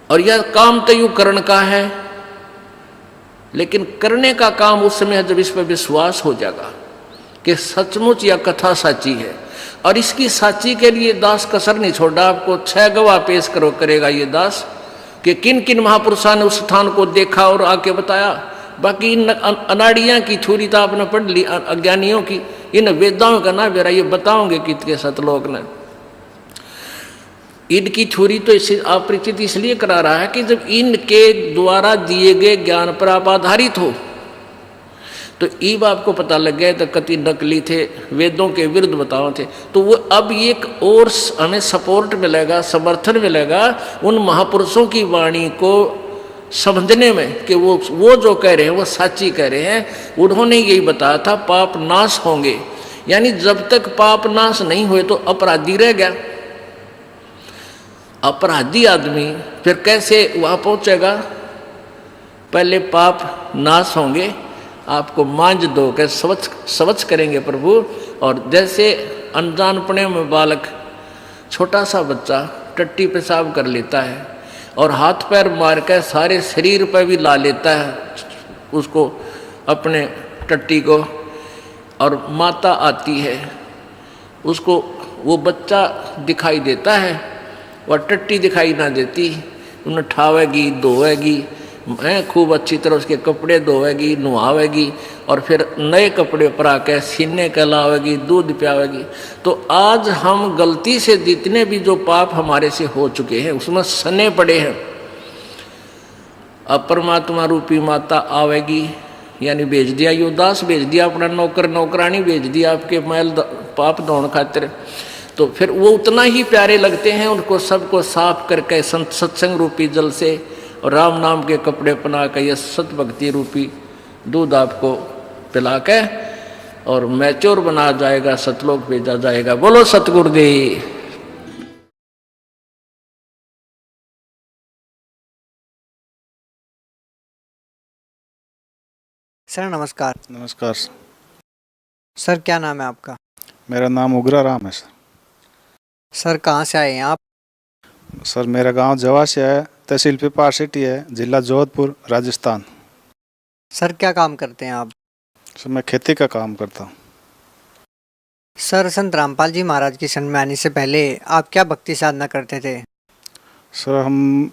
और यह काम तो यूं करण का है, लेकिन करने का काम उस समय जब इस पर विश्वास हो जाएगा कि सचमुच यह कथा सच्ची है, और इसकी साची के लिए दास कसर नहीं छोड़ा। आपको 6 गवाह पेश करेगा ये दास कि किन किन महापुरुषों ने उस स्थान को देखा और आके बताया। बाकी इन अनाड़ियाँ की थ्योरी तो आपने पढ़ ली, अज्ञानियों की, इन वेदाओं का ना बेरा ये बताओगे कितने सतलोक ने। इनकी थ्योरी तो इससे अपरिचित इसलिए करा रहा है कि जब इनके द्वारा दिए गए ज्ञान पर आप आधारित हो तो ईब आपको पता लग गया तो कति नकली थे, वेदों के विरुद्ध बताओ थे। तो वो अब एक और हमें सपोर्ट मिलेगा, समर्थन मिलेगा उन महापुरुषों की वाणी को समझने में कि वो जो कह रहे हैं वो सच्ची कह रहे हैं। उन्होंने यही बताया था पाप नाश होंगे, यानी जब तक पाप नाश नहीं हुए तो अपराधी रह गया। अपराधी आदमी फिर कैसे वहाँ पहुँचेगा? पहले पाप नाश होंगे, आपको मांझ दो के स्वच्छ करेंगे प्रभु। और जैसे अनजानपने में बालक, छोटा सा बच्चा टट्टी पेशाब कर लेता है और हाथ पैर मार कर सारे शरीर पर भी ला लेता है उसको, अपने टट्टी को, और माता आती है उसको, वो बच्चा दिखाई देता है और टट्टी दिखाई ना देती। उन्हें ठावेगी, धोएगी, खूब अच्छी तरह उसके कपड़े धोएगी, नुहावेगी, और फिर नए कपड़े पर आकर सीने कहलावेगी, दूध पियावेगी। तो आज हम गलती से जितने भी जो पाप हमारे से हो चुके हैं उसमें सने पड़े हैं। अब परमात्मा रूपी माता आवेगी, यानी भेज दिया यो दास, भेज दिया अपना नौकर नौकरानी, भेज दिया आपके मैल पाप धोने खातिर। तो फिर वो उतना ही प्यारे लगते हैं, उनको सबको साफ करके सत्संग रूपी जल से और राम नाम के कपड़े पहना कर यह सत भक्ति रूपी दूध आपको पिला के और मैच्योर बना जाएगा, सतलोक भेजा जाएगा। बोलो सतगुरुदेव। सर नमस्कार। नमस्कार सर, क्या नाम है आपका? मेरा नाम उग्रा राम है सर। सर कहाँ से आए हैं आप? सर मेरा गांव जवासिया है, तहसील पिपार सिटी है, जिला जोधपुर, राजस्थान। सर क्या काम करते हैं आप? सर मैं खेती का काम करता हूँ। सर संत रामपाल जी महाराज की शरण में आने से पहले आप क्या भक्ति साधना करते थे? सर हम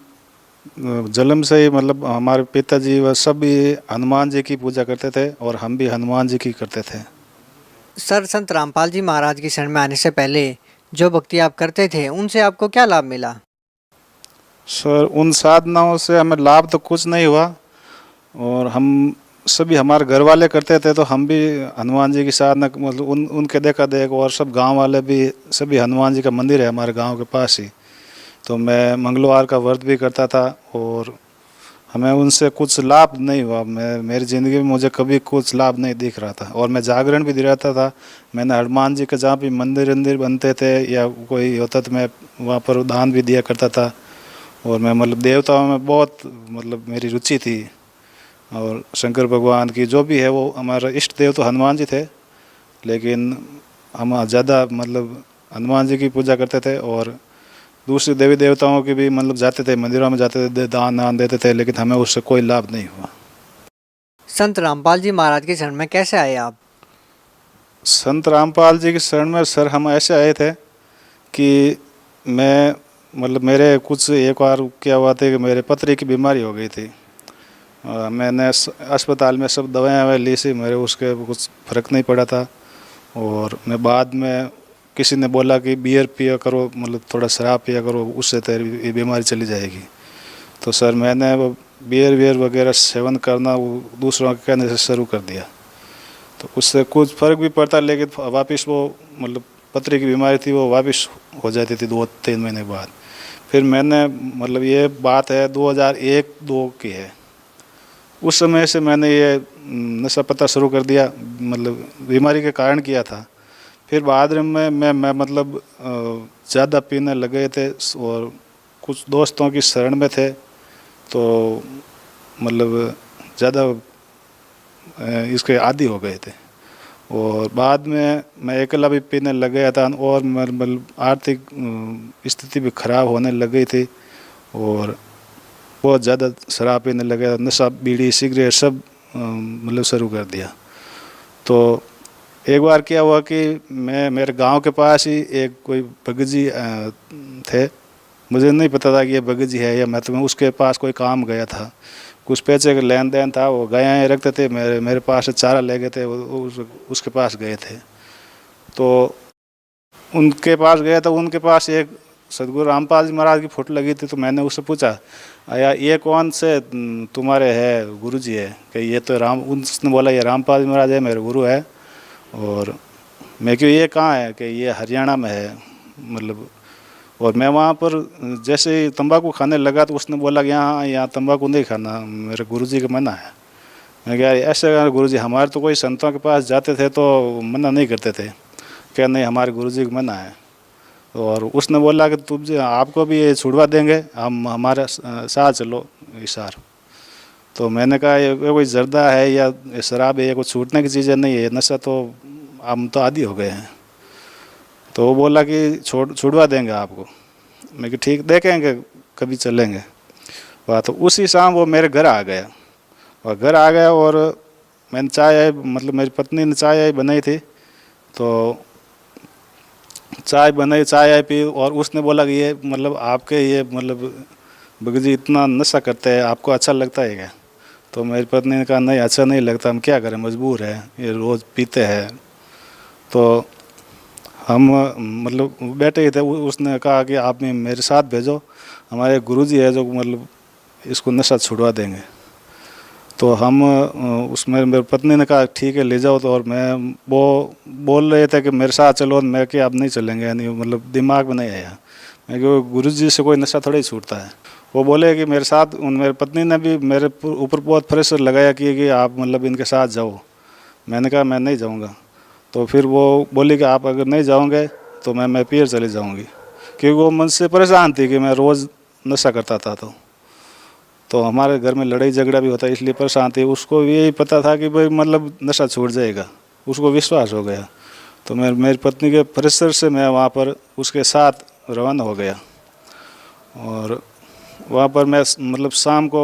जन्म से ही मतलब हमारे पिताजी व सभी हनुमान जी की पूजा करते थे और हम भी हनुमान जी की करते थे। सर संत रामपाल जी महाराज की शरण में आने से पहले जो भक्ति आप करते थे उनसे आपको क्या लाभ मिला? सर उन साधनाओं से हमें लाभ तो कुछ नहीं हुआ, और हम सभी हमारे घर वाले करते थे तो हम भी हनुमान जी की साधना मतलब उनके देखा देख, और सब गांव वाले भी, सभी हनुमान जी का मंदिर है हमारे गांव के पास ही, तो मैं मंगलवार का व्रत भी करता था और हमें उनसे कुछ लाभ नहीं हुआ। मेरी ज़िंदगी में मुझे कभी कुछ लाभ नहीं दिख रहा था, और मैं जागरण भी दे रहता था। मैंने हनुमान जी के जहाँ भी मंदिर बनते थे या कोई होता तो मैं वहाँ पर दान भी दिया करता था, और मैं मतलब देवताओं में बहुत मतलब मेरी रुचि थी। और शंकर भगवान की जो भी है वो हमारा इष्ट देव तो हनुमान जी थे, लेकिन हम ज़्यादा मतलब हनुमान जी की पूजा करते थे, और दूसरे देवी देवताओं की भी मतलब जाते थे, मंदिरों में जाते थे, दान देते थे, लेकिन हमें उससे कोई लाभ नहीं हुआ। संत रामपाल जी महाराज की शरण में कैसे आए आप? संत रामपाल जी की शरण में सर हम ऐसे आए थे कि मैं मतलब मेरे कुछ एक बार क्या हुआ था कि मेरे पथरी की बीमारी हो गई थी। मैंने अस्पताल में सब दवाएं ली सी, मेरे उसके कुछ फ़र्क नहीं पड़ा था, और मैं बाद में किसी ने बोला कि बियर पिया करो, मतलब थोड़ा शराब पिया करो, उससे तेरी ये बीमारी चली जाएगी। तो सर मैंने वो बियर वगैरह सेवन करना वो दूसरों के कहने से शुरू कर दिया। तो उससे कुछ फ़र्क भी पड़ता, लेकिन वापस वो मतलब पथरी की बीमारी थी, वो वापस हो जाती थी 2-3 महीने बाद। फिर मैंने मतलब ये बात है 2001-2 की है, उस समय से मैंने ये नशा पता शुरू कर दिया, मतलब बीमारी के कारण किया था। फिर बाद में मैं मतलब ज़्यादा पीने लगे थे और कुछ दोस्तों की शरण में थे, तो मतलब ज़्यादा इसके आदी हो गए थे। और बाद में मैं अकेला भी पीने लग गया था और मतलब आर्थिक स्थिति भी ख़राब होने लग गई थी और बहुत ज़्यादा शराब पीने लगे, नशा बीड़ी सिगरेट सब मतलब शुरू कर दिया। तो एक बार क्या हुआ कि मैं मेरे गांव के पास ही एक कोई भगत जी थे, मुझे नहीं पता था कि ये भगत जी है या मैं, तो मैं उसके पास कोई काम गया था, कुछ पैसे का लेन देन था, वो गायें रखते थे, मेरे पास से चारा ले गए थे, उसके पास गए थे। तो उनके पास गया था, उनके पास एक सदगुरु रामपाल जी महाराज की फ़ोटो लगी थी। तो मैंने उससे पूछा, आया ये कौन से तुम्हारे है गुरु जी है? कि ये तो उसने बोला ये रामपाल जी महाराज है, मेरे गुरु है। और मैं क्यों ये कहाँ है? कि ये हरियाणा में है मतलब। और मैं वहाँ पर जैसे ही तंबाकू खाने लगा तो उसने बोला कि यहाँ तंबाकू नहीं खाना, मेरे गुरुजी का मना है। मैं क्या ऐसे गुरुजी, हमारे तो कोई संतों के पास जाते थे तो मना नहीं करते थे। क्या नहीं, हमारे गुरुजी का मना है। और उसने बोला कि तुम जी आपको भी ये छुड़वा देंगे, हम हमारे साथ चलो इशार। तो मैंने कहा ये कोई जर्दा है या शराब है, ये कोई छूटने की चीज़ें नहीं है, नशा तो हम तो आदी हो गए हैं। तो वो बोला कि छुड़वा देंगे आपको। मैं कि ठीक, देखेंगे कभी चलेंगे। वह तो उसी शाम वो मेरे घर आ गया, और मैंने चाय मतलब मेरी पत्नी ने चाय बनाई थी, तो चाय पी। और उसने बोला कि ये मतलब आपके ये मतलब भगत जी इतना नशा करते हैं, आपको अच्छा लगता है क्या? तो मेरी पत्नी ने कहा नहीं, अच्छा नहीं लगता, हम क्या करें, मजबूर है, ये रोज़ पीते हैं। तो हम मतलब बैठे ही थे, उसने कहा कि आप मेरे साथ भेजो, हमारे गुरुजी है जो मतलब इसको नशा छुड़वा देंगे। तो हम उसमें मेरी पत्नी ने कहा ठीक है ले जाओ। तो और मैं वो बोल रहे थे कि मेरे साथ चलो, मैं कि आप नहीं चलेंगे, नहीं मतलब दिमाग में नहीं आया। मैं कि गुरुजी से कोई नशा थोड़ा ही छूटता है। वो बोले कि मेरे साथ, मेरी पत्नी ने भी मेरे ऊपर बहुत प्रेशर लगाया कि आप मतलब इनके साथ जाओ। मैंने कहा मैं नहीं जाऊँगा। तो फिर वो बोली कि आप अगर नहीं जाओगे तो मैं पीर चली जाऊंगी, क्योंकि वो मन से परेशान थी कि मैं रोज़ नशा करता था। तो हमारे घर में लड़ाई झगड़ा भी होता है, इसलिए परेशान थी। उसको यही पता था कि भाई मतलब नशा छूट जाएगा, उसको विश्वास हो गया। तो मेरी पत्नी के प्रेशर से मैं वहाँ पर उसके साथ रवाना हो गया। और वहाँ पर मैं मतलब शाम को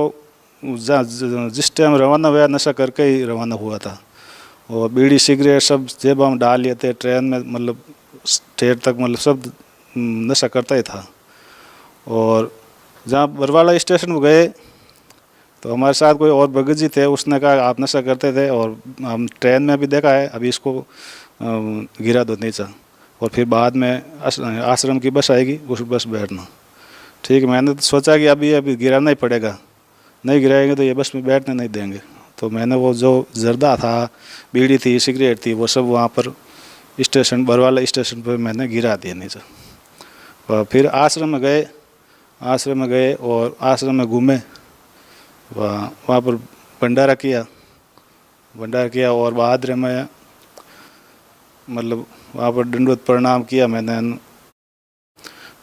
जिस टाइम रवाना हुआ, नशा करके ही रवाना हुआ था। और बीड़ी सिगरेट सब जेब हम डाल लिए थे, ट्रेन में मतलब स्टेट तक मतलब सब नशा करता ही था। और जहाँ बरवाला स्टेशन में गए तो हमारे साथ कोई और भगत जी थे, उसने कहा आप नशा करते थे, और हम ट्रेन में भी देखा है, अभी इसको गिरा दो नीचा। और फिर बाद में आश्रम की बस आएगी, उस बस बैठना। ठीक है, मैंने तो सोचा कि अभी गिराना ही पड़ेगा, नहीं गिराएंगे तो ये बस में बैठने नहीं देंगे। तो मैंने वो जो जर्दा था, बीड़ी थी, सिगरेट थी, वो सब वहाँ पर स्टेशन बरवाला स्टेशन पर मैंने गिरा दिया नीचे। और फिर आश्रम में गए और आश्रम में घूमे, वहाँ पर भंडारा किया और बाद में मतलब वहाँ पर दंडवत प्रणाम किया मैंने।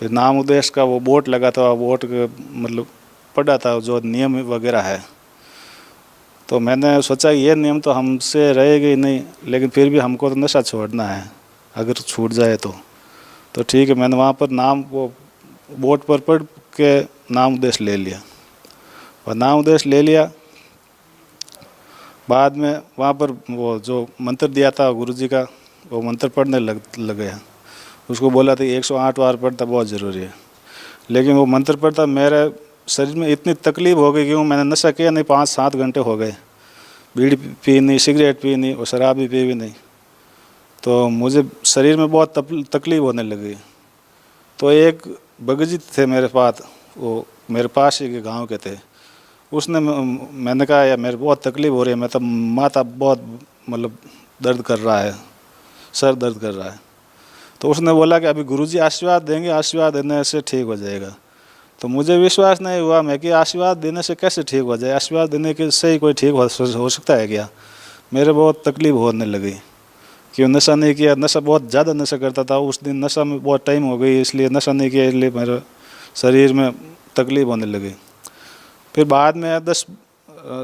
फिर नाम उद्देश का वो बोर्ड लगा था, बोर्ड के मतलब पढ़ा था जो नियम वगैरह है। तो मैंने सोचा ये नियम तो हमसे रहेगा ही नहीं, लेकिन फिर भी हमको तो नशा छोड़ना है, अगर छूट जाए तो ठीक है। मैंने वहाँ पर नाम वो बोर्ड पर पढ़ के नाम उद्देश ले लिया, और नाम उद्देश ले लिया। बाद में वहाँ पर वो जो मंत्र दिया था गुरुजी का, वो मंत्र पढ़ने लग गया। उसको बोला था 108 बार पढ़ता, बहुत ज़रूरी है। लेकिन वो मंत्र पढ़ता, मेरे शरीर में इतनी तकलीफ़ हो गई, क्यों मैंने नशा किया नहीं, 5-7 घंटे हो गए, बीड़ी पी नहीं, सिगरेट पी नहीं और शराब भी पी नहीं। तो मुझे शरीर में बहुत तकलीफ होने लगी। तो एक बगजी थे मेरे पास, वो मेरे पास ही के गांव के थे। उसने मैंने कहा यार मेरे बहुत तकलीफ हो रही है, मैं तो माथा बहुत मतलब दर्द कर रहा है, सर दर्द कर रहा है। तो उसने बोला कि अभी गुरुजी आशीर्वाद देंगे, आशीर्वाद देने से ठीक हो जाएगा। तो मुझे विश्वास नहीं हुआ, मैं कि आशीर्वाद देने से कैसे ठीक हो जाए, आशीर्वाद देने के से ही कोई ठीक हो सकता है क्या। मेरे बहुत तकलीफ होने लगी, क्यों नशा नहीं किया, नशा बहुत ज़्यादा नशा करता था उस दिन, नशा में बहुत टाइम हो गई इसलिए नशा नहीं किया, इसलिए मेरे शरीर में तकलीफ होने लगी। फिर बाद में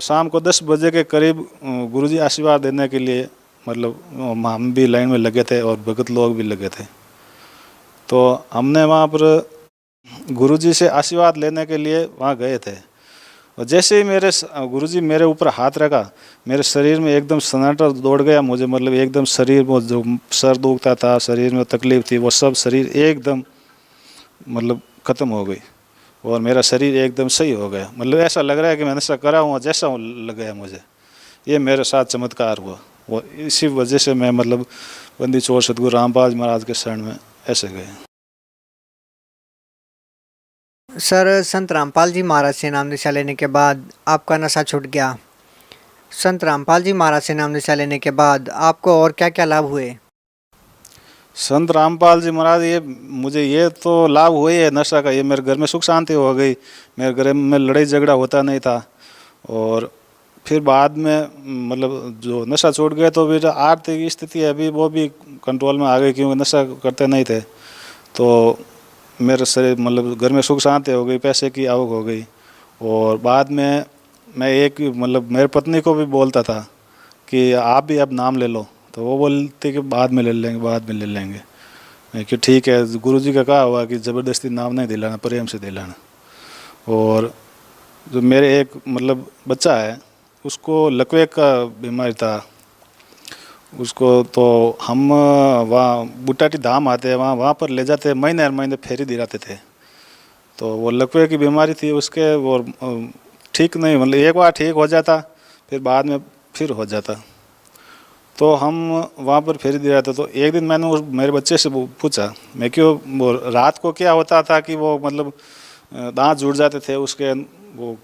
शाम को 10 बजे के करीब गुरुजी आशीर्वाद देने के लिए मतलब हम भी लाइन में लगे थे और भगत लोग भी लगे थे। तो हमने वहाँ पर गुरुजी से आशीर्वाद लेने के लिए वहाँ गए थे। और जैसे ही मेरे गुरुजी मेरे ऊपर हाथ रखा, मेरे शरीर में एकदम सन्नाटा दौड़ गया। मुझे मतलब एकदम शरीर में जो सर दुखता था, शरीर में तकलीफ थी, वो सब शरीर एकदम मतलब ख़त्म हो गई और मेरा शरीर एकदम सही हो गया। मतलब ऐसा लग रहा है कि मैंने नशा करा हुआ जैसा लग गया मुझे। ये मेरे साथ चमत्कार हुआ, वो इसी वजह से मैं मतलब बंदी छोड़ सतगुरु रामपाल महाराज के शरण में ऐसे गए। सर, संत रामपाल जी महाराज से नाम दीक्षा लेने के बाद आपका नशा छूट गया। संत रामपाल जी महाराज से नाम दीक्षा लेने के बाद आपको और क्या क्या लाभ हुए? संत रामपाल जी महाराज ये मुझे ये तो लाभ हुए है नशा का, ये मेरे घर में सुख शांति हो गई, मेरे घर में लड़ाई झगड़ा होता नहीं था। और फिर बाद में मतलब जो नशा छूट गया तो फिर आर्थिक स्थिति अभी वो भी कंट्रोल में आ गई, क्योंकि नशा करते नहीं थे। तो मेरे शरीर मतलब घर में सुख शांति हो गई, पैसे की आवक हो गई। और बाद में मैं एक मतलब मेरे पत्नी को भी बोलता था कि आप भी अब नाम ले लो, तो वो बोलते कि बाद में ले लेंगे, बाद में ले लेंगे। मैं कि ठीक है, गुरुजी का कहा हुआ कि ज़बरदस्ती नाम नहीं दिलाना, प्रेम से दिलाना। और जो मेरे एक मतलब बच्चा है, उसको लकवे का बीमारी था उसको, तो हम वहाँ बुटाटी धाम आते हैं, वहाँ पर ले जाते, महीने हर महीने फेरी दिलाते थे। तो वो लकवे की बीमारी थी उसके, वो ठीक नहीं मतलब एक बार ठीक हो जाता फिर बाद में फिर हो जाता। तो हम वहाँ पर फेरी दिलाते। तो एक दिन मैंने उस मेरे बच्चे से पूछा, मैं क्यों वो रात को क्या होता था कि वो मतलब दांत जुड़ जाते थे उसके, वो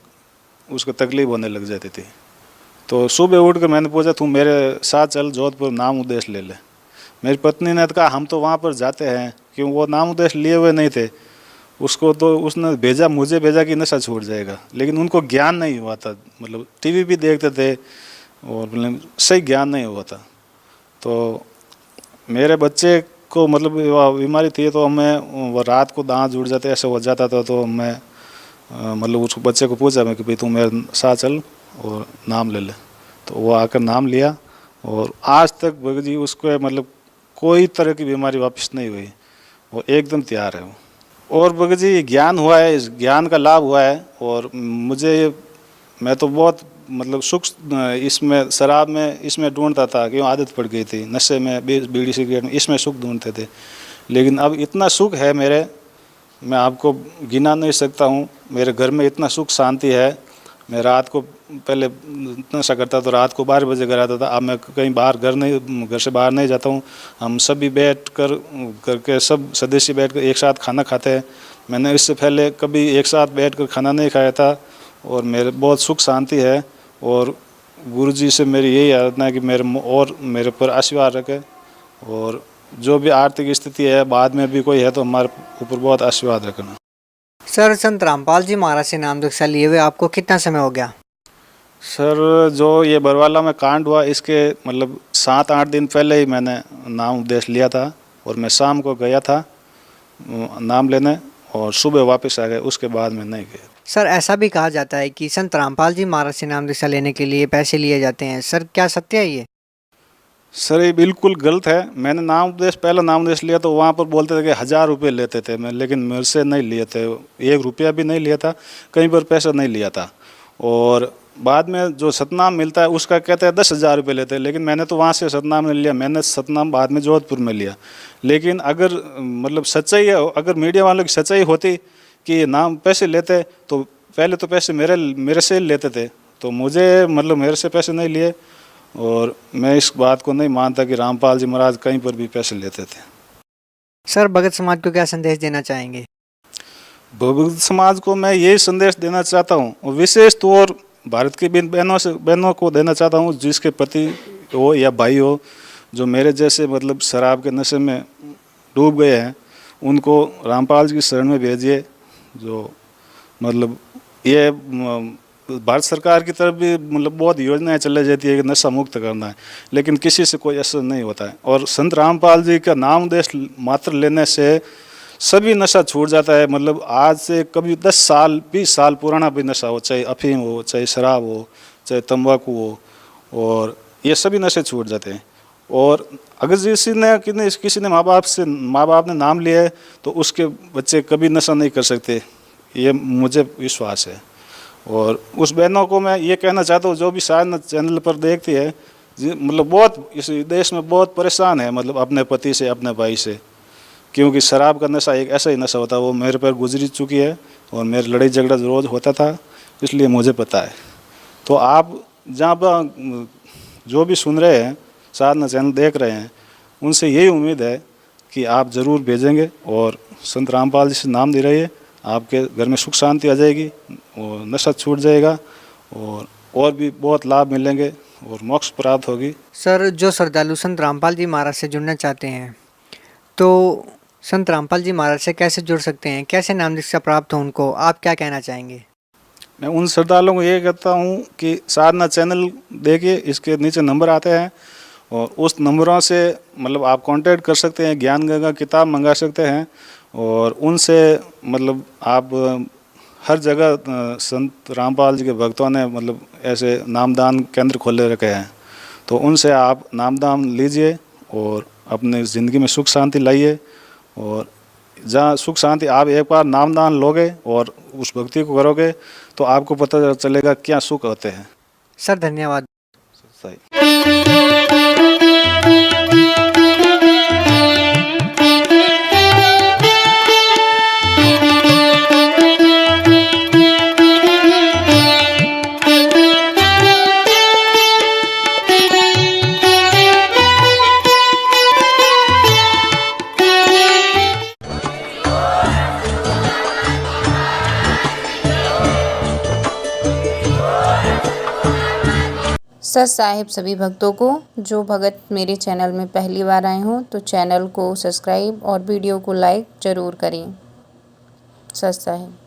उसको तकलीफ होने लग जाती थी। तो सुबह उठ कर मैंने पूछा तू मेरे साथ चल जोधपुर, नाम उद्देश्य ले ले। मेरी पत्नी ने कहा हम तो वहाँ पर जाते हैं, क्यों वो नाम उद्देश्य लिए हुए नहीं थे। उसको तो उसने भेजा, मुझे भेजा कि नशा छूट जाएगा, लेकिन उनको ज्ञान नहीं हुआ था, मतलब टीवी भी देखते थे और मतलब सही ज्ञान नहीं हुआ था। तो मेरे बच्चे को मतलब बीमारी थी, तो हमें वो रात को दांत जुड़ जाते ऐसा हो जाता था। तो मैं मतलब उस बच्चे को पूछा मैं कि भाई तू मेरे साथ चल और नाम ले ले। तो वो आकर नाम लिया और आज तक भगत जी उसको मतलब कोई तरह की बीमारी वापस नहीं हुई, वो एकदम तैयार है वो। और भगत जी ज्ञान हुआ है, इस ज्ञान का लाभ हुआ है। और मुझे मैं तो बहुत मतलब सुख इसमें शराब में इसमें ढूंढता था, क्यों आदत पड़ गई थी, नशे में बीड़ी सिगरेट में इसमें सुख ढूंढते थे। लेकिन अब इतना सुख है मेरे, मैं आपको गिना नहीं सकता हूँ। मेरे घर में इतना सुख शांति है। मैं रात को पहले नशा करता तो रात को 12 बजे घर आता था, अब मैं कहीं बाहर घर से बाहर नहीं जाता हूँ। हम सभी बैठ कर करके सब सदस्य बैठ कर एक साथ खाना खाते हैं। मैंने इससे पहले कभी एक साथ बैठ कर खाना नहीं खाया था और मेरे बहुत सुख शांति है। और गुरुजी से मेरी यही आराधना है कि मेरे पर आशीर्वाद रखे, और जो भी आर्थिक स्थिति है बाद में भी कोई है तो हमारे ऊपर बहुत आशीर्वाद रखना। सर, संत रामपाल जी महाराज से नाम दीक्षा लिए हुए आपको कितना समय हो गया? सर, जो ये बरवाला में कांड हुआ इसके मतलब 7-8 दिन पहले ही मैंने नाम उपदेश लिया था। और मैं शाम को गया था नाम लेने और सुबह वापस आ गए, उसके बाद मैं नहीं गया। सर, ऐसा भी कहा जाता है कि संत रामपाल जी महाराज से नाम दीक्षा लेने के लिए पैसे लिए जाते हैं। सर, क्या सत्य है ये? सर, ये बिल्कुल गलत है। मैंने पहला नाम उपदेश लिया तो वहाँ पर बोलते थे कि 1000 रुपये लेते थे मैं, लेकिन मेरे से नहीं लिए थे, 1 रुपया भी नहीं लिया था, कहीं पर पैसा नहीं लिया था। और बाद में जो सतनाम मिलता है उसका कहते हैं 10,000 रुपये लेते हैं, लेकिन मैंने तो वहाँ से सतनाम नहीं लिया, मैंने सतनाम बाद में जोधपुर में लिया। लेकिन अगर मतलब सच्चाई है, अगर मीडिया वालों की सच्चाई होती कि नाम पैसे लेते तो पहले तो पैसे मेरे से लेते थे, तो मुझे मतलब मेरे से पैसे नहीं लिए। और मैं इस बात को नहीं मानता कि रामपाल जी महाराज कहीं पर भी पैसे लेते थे। सर भगत समाज को क्या संदेश देना चाहेंगे? भगत समाज को मैं यही संदेश देना चाहता हूँ, और विशेष तौर भारत की बहनों को देना चाहता हूँ, जिसके पति हो या भाई हो जो मेरे जैसे मतलब शराब के नशे में डूब गए हैं, उनको रामपाल जी की शरण में भेजिए। जो मतलब ये भारत सरकार की तरफ भी मतलब बहुत योजनाएं चलाई जाती है कि नशा मुक्त करना है, लेकिन किसी से कोई असर नहीं होता है। और संत रामपाल जी का नाम देश मात्र लेने से सभी नशा छूट जाता है। मतलब आज से कभी 10 साल 20 साल पुराना भी नशा हो, चाहे अफीम हो, चाहे शराब हो, चाहे तंबाकू हो, और ये सभी नशे छूट जाते हैं। और अगर किसी ने माँ बाप ने नाम लिया है तो उसके बच्चे कभी नशा नहीं कर सकते, ये मुझे विश्वास है। और उस बहनों को मैं ये कहना चाहता हूँ जो भी शायद चैनल पर देखती है, मतलब बहुत इस देश में बहुत परेशान है, मतलब अपने पति से, अपने भाई से, क्योंकि शराब का नशा एक ऐसा ही नशा होता है। वो मेरे पर गुजरी चुकी है और मेरे लड़ाई झगड़ा रोज़ होता था, इसलिए मुझे पता है। तो आप जहाँ पर जो भी सुन रहे हैं, साधना चैनल देख रहे हैं, उनसे यही उम्मीद है कि आप ज़रूर भेजेंगे और संत रामपाल जी से नाम दे रहिए। आपके घर में सुख शांति आ जाएगी और नशा छूट जाएगा, और भी बहुत लाभ मिलेंगे और मोक्ष प्राप्त होगी। सर जो श्रद्धालु संत रामपाल जी महाराज से जुड़ना चाहते हैं तो संत रामपाल जी महाराज से कैसे जुड़ सकते हैं, कैसे नाम दीक्षा प्राप्त हो उनको, आप क्या कहना चाहेंगे? मैं उन श्रद्धालुओं को ये कहता हूँ कि साधना चैनल देखिए, इसके नीचे नंबर आते हैं और उस नंबरों से मतलब आप कांटेक्ट कर सकते हैं, ज्ञान गंगा किताब मंगा सकते हैं, और उनसे मतलब आप हर जगह संत रामपाल जी के भक्तों ने मतलब ऐसे नामदान केंद्र खोले रखे हैं, तो उनसे आप नामदान लीजिए और अपने ज़िंदगी में सुख शांति लाइए। और जहाँ सुख शांति आप एक बार नामदान लोगे और उस भक्ति को करोगे तो आपको पता चलेगा क्या सुख होते हैं। सर धन्यवाद। सही। सत साहिब सभी भक्तों को। जो भगत मेरे चैनल में पहली बार आए हों तो चैनल को सब्सक्राइब और वीडियो को लाइक ज़रूर करें। सत साहिब।